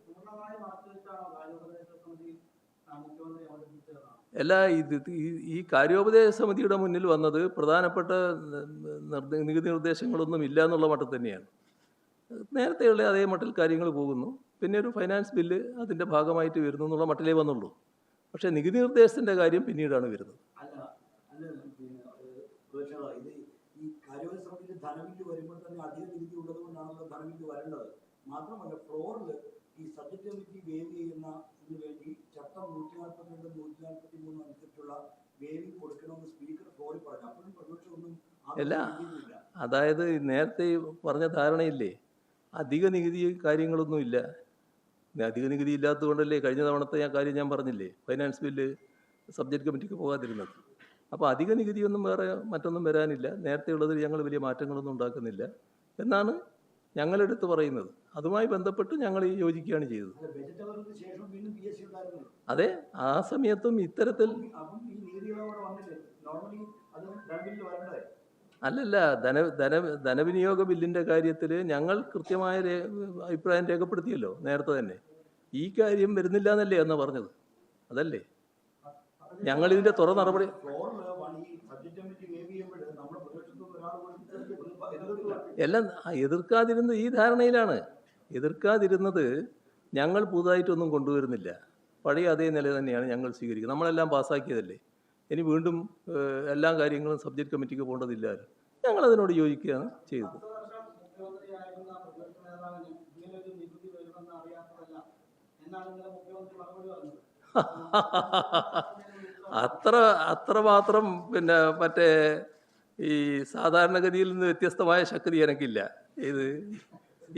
പൂർണ്ണമായി മറച്ചു വെച്ചാണോ കാര്യോപദേശ സമിതി മുഖ്യമന്ത്രി അവതരിപ്പിച്ചതാണ്? അല്ല, ഈ കാര്യോപദേശ സമിതിയുടെ മുന്നിൽ വന്നത് പ്രധാനപ്പെട്ട നികുതി നിർദ്ദേശങ്ങളൊന്നും ഇല്ല എന്നുള്ള മട്ടിൽ തന്നെയാണ്. നേരത്തെയുള്ള അതേ മട്ടിൽ കാര്യങ്ങൾ പോകുന്നു. പിന്നെ ഒരു ഫൈനാൻസ് ബില്ല് അതിൻ്റെ ഭാഗമായിട്ട് വരുന്നു എന്നുള്ള മട്ടിലേ വന്നുള്ളൂ. പക്ഷേ നികുതി നിർദ്ദേശത്തിൻ്റെ കാര്യം പിന്നീടാണ് വരുന്നത്. ഈ കാര്യോപദേശ സമിതിയിൽ ധനബില്ല് വരുമ്പോൾ തന്നെ അധിക നികുതി ഉള്ളത് കൊണ്ടാണല്ലോ ധനബില്ല് വരേണ്ടത്. മാത്രമല്ല ഫ്ലോറിൽ ഈ സബ്ജക്ട് കമ്മിറ്റി വേവ് ചെയ്യുന്നതിന് വേണ്ടി ചട്ടം 142, 143 അനുസരിച്ചുള്ള വേവിംഗ് കൊടുക്കണമെന്ന് സ്പീക്കർ ഫ്ലോറിൽ പറഞ്ഞു. അപ്പോഴും പ്രതിപക്ഷമൊന്നും അല്ല, അതായത് നേരത്തെ പറഞ്ഞ ധാരണയില്ലേ, അധിക നികുതി കാര്യങ്ങളൊന്നുമില്ല. അധിക നികുതി ഇല്ലാത്തതുകൊണ്ടല്ലേ കഴിഞ്ഞ തവണത്തെ കാര്യം ഞാൻ പറഞ്ഞില്ലേ, ഫൈനാൻസ് ബില്ല് സബ്ജക്ട് കമ്മിറ്റിക്ക് പോകാതിരുന്നത്. അപ്പോൾ അധിക നികുതിയൊന്നും വേറെ മറ്റൊന്നും വരാനില്ല. നേരത്തെയുള്ളതിൽ ഞങ്ങൾ വലിയ മാറ്റങ്ങളൊന്നും ഉണ്ടാക്കുന്നില്ല എന്നാണ് ഞങ്ങളെടുത്ത് പറയുന്നത്. അതുമായി ബന്ധപ്പെട്ട് ഞങ്ങൾ യോജിക്കുകയാണ് ചെയ്തത്. അതെ, ആ സമയത്തും ഇത്തരത്തിൽ അല്ലല്ല, ധനവിനിയോഗ ബില്ലിൻ്റെ കാര്യത്തിൽ ഞങ്ങൾ കൃത്യമായ അഭിപ്രായം രേഖപ്പെടുത്തിയല്ലോ നേരത്തെ തന്നെ. ഈ കാര്യം വരുന്നില്ല എന്നല്ലേ എന്ന് പറഞ്ഞത്, അതല്ലേ ഞങ്ങളിതിൻ്റെ തുറ നടപടി. എല്ലാം എതിർക്കാതിരുന്നത് ഈ ധാരണയിലാണ്. എതിർക്കാതിരുന്നത് ഞങ്ങൾ പുതുതായിട്ടൊന്നും കൊണ്ടുവരുന്നില്ല, പഴയ അതേ നില തന്നെയാണ് ഞങ്ങൾ സ്വീകരിക്കുന്നത്. നമ്മളെല്ലാം പാസ്സാക്കിയതല്ലേ, ഇനി വീണ്ടും എല്ലാ കാര്യങ്ങളും സബ്ജക്ട് കമ്മിറ്റിക്ക് പോകേണ്ടതില്ല. ഞങ്ങളതിനോട് യോജിക്കുകയാണ് ചെയ്തത്. അത്രമാത്രം പിന്നെ മറ്റേ ഈ സാധാരണഗതിയിൽ നിന്ന് വ്യത്യസ്തമായ ശക്തി എനിക്കില്ല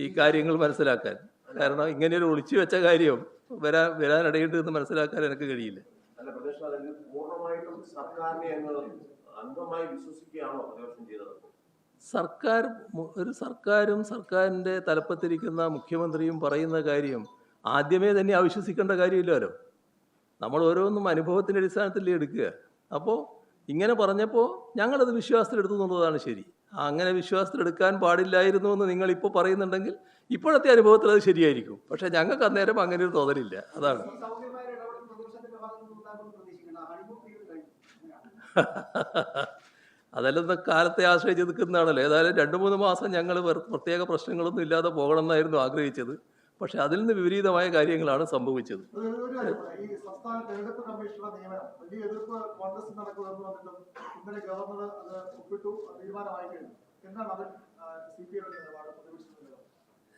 ഈ കാര്യങ്ങൾ മനസ്സിലാക്കാൻ. കാരണം ഇങ്ങനെയൊരു ഒളിച്ചു വെച്ച കാര്യം വരാനിടയുണ്ട് എന്ന് മനസ്സിലാക്കാൻ എനിക്ക് കഴിയില്ല. സർക്കാരും സർക്കാരിൻ്റെ തലപ്പത്തിരിക്കുന്ന മുഖ്യമന്ത്രിയും പറയുന്ന കാര്യം ആദ്യമേ തന്നെ അവിശ്വസിക്കേണ്ട കാര്യമില്ലല്ലോ. നമ്മൾ ഓരോന്നും അനുഭവത്തിൻ്റെ അടിസ്ഥാനത്തിൽ എടുക്കുക. അപ്പോൾ ഇങ്ങനെ പറഞ്ഞപ്പോൾ ഞങ്ങളത് വിശ്വാസത്തിലെടുത്തു എന്നുള്ളതാണ് ശരി. അങ്ങനെ വിശ്വാസത്തിലെടുക്കാൻ പാടില്ലായിരുന്നു എന്ന് നിങ്ങളിപ്പോൾ പറയുന്നുണ്ടെങ്കിൽ ഇപ്പോഴത്തെ അനുഭവത്തിൽ അത് ശരിയായിരിക്കും. പക്ഷേ ഞങ്ങൾക്ക് അന്നേരം അങ്ങനെ ഒരു തോന്നലില്ല. അതാണ്. അതെല്ലാം കാലത്തെ ആശ്രയിച്ച് നിൽക്കുന്നതാണല്ലോ. ഏതായാലും 2-3 മാസം ഞങ്ങൾ പ്രത്യേക പ്രശ്നങ്ങളൊന്നും ഇല്ലാതെ പോകണമെന്നായിരുന്നു ആഗ്രഹിച്ചത്. പക്ഷെ അതിൽ നിന്ന് വിപരീതമായ കാര്യങ്ങളാണ് സംഭവിച്ചത്.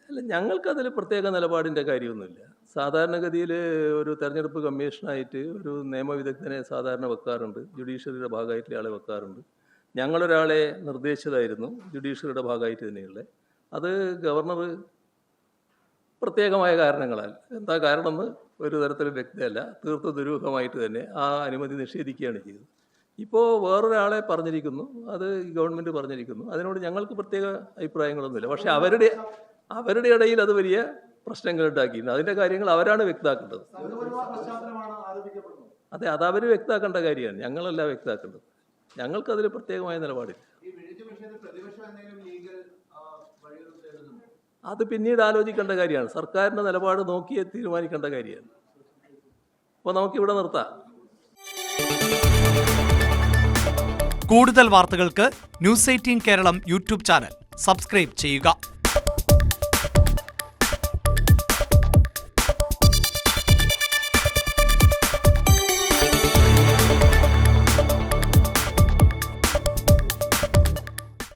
അല്ല, ഞങ്ങൾക്കതിൽ പ്രത്യേക നിലപാടിൻ്റെ കാര്യമൊന്നുമില്ല. സാധാരണഗതിയിൽ ഒരു തെരഞ്ഞെടുപ്പ് കമ്മീഷനായിട്ട് ഒരു നിയമവിദഗ്ധനെ സാധാരണ വെക്കാറുണ്ട്, ജുഡീഷ്യറിയുടെ ഭാഗമായിട്ടുള്ള ആളെ വെക്കാറുണ്ട്. ഞങ്ങളൊരാളെ നിർദ്ദേശിച്ചതായിരുന്നു ജുഡീഷ്യറിയുടെ ഭാഗമായിട്ട് തന്നെയുള്ള. അത് ഗവർണർ പ്രത്യേകമായ കാരണങ്ങളാൽ, എന്താ കാരണമെന്ന് ഒരു തരത്തിലും വ്യക്തമല്ല, തീർത്തും ദുരൂഹമായിട്ട് തന്നെ ആ അനുമതി നിഷേധിക്കുകയാണ് ചെയ്തത്. ഇപ്പോൾ വേറൊരാളെ പറഞ്ഞിരിക്കുന്നു, അത് ഗവൺമെൻറ് പറഞ്ഞിരിക്കുന്നു. അതിനോട് ഞങ്ങൾക്ക് പ്രത്യേക അഭിപ്രായങ്ങളൊന്നുമില്ല. പക്ഷെ അവരുടെ ഇടയിൽ അത് വലിയ പ്രശ്നങ്ങൾ ഉണ്ടാക്കിയിരുന്നു. അതിൻ്റെ കാര്യങ്ങൾ അവരാണ് വ്യക്തമാക്കേണ്ടത്. അതെ, അതവർ വ്യക്തമാക്കേണ്ട കാര്യമാണ്, ഞങ്ങളല്ല വ്യക്തമാക്കേണ്ടത്. ഞങ്ങൾക്കതിൽ പ്രത്യേകമായ നിലപാടില്ല. അത് പിന്നീട് ആലോചിക്കേണ്ട കാര്യമാണ്. സർക്കാരിൻ്റെ നിലപാട് നോക്കി തീരുമാനിക്കേണ്ട കാര്യമാണ്. അപ്പോൾ നമുക്കിവിടെ നിർത്താം. കൂടുതൽ വാർത്തകൾക്ക് News 18 Keralam YouTube channel subscribe ചെയ്യുക.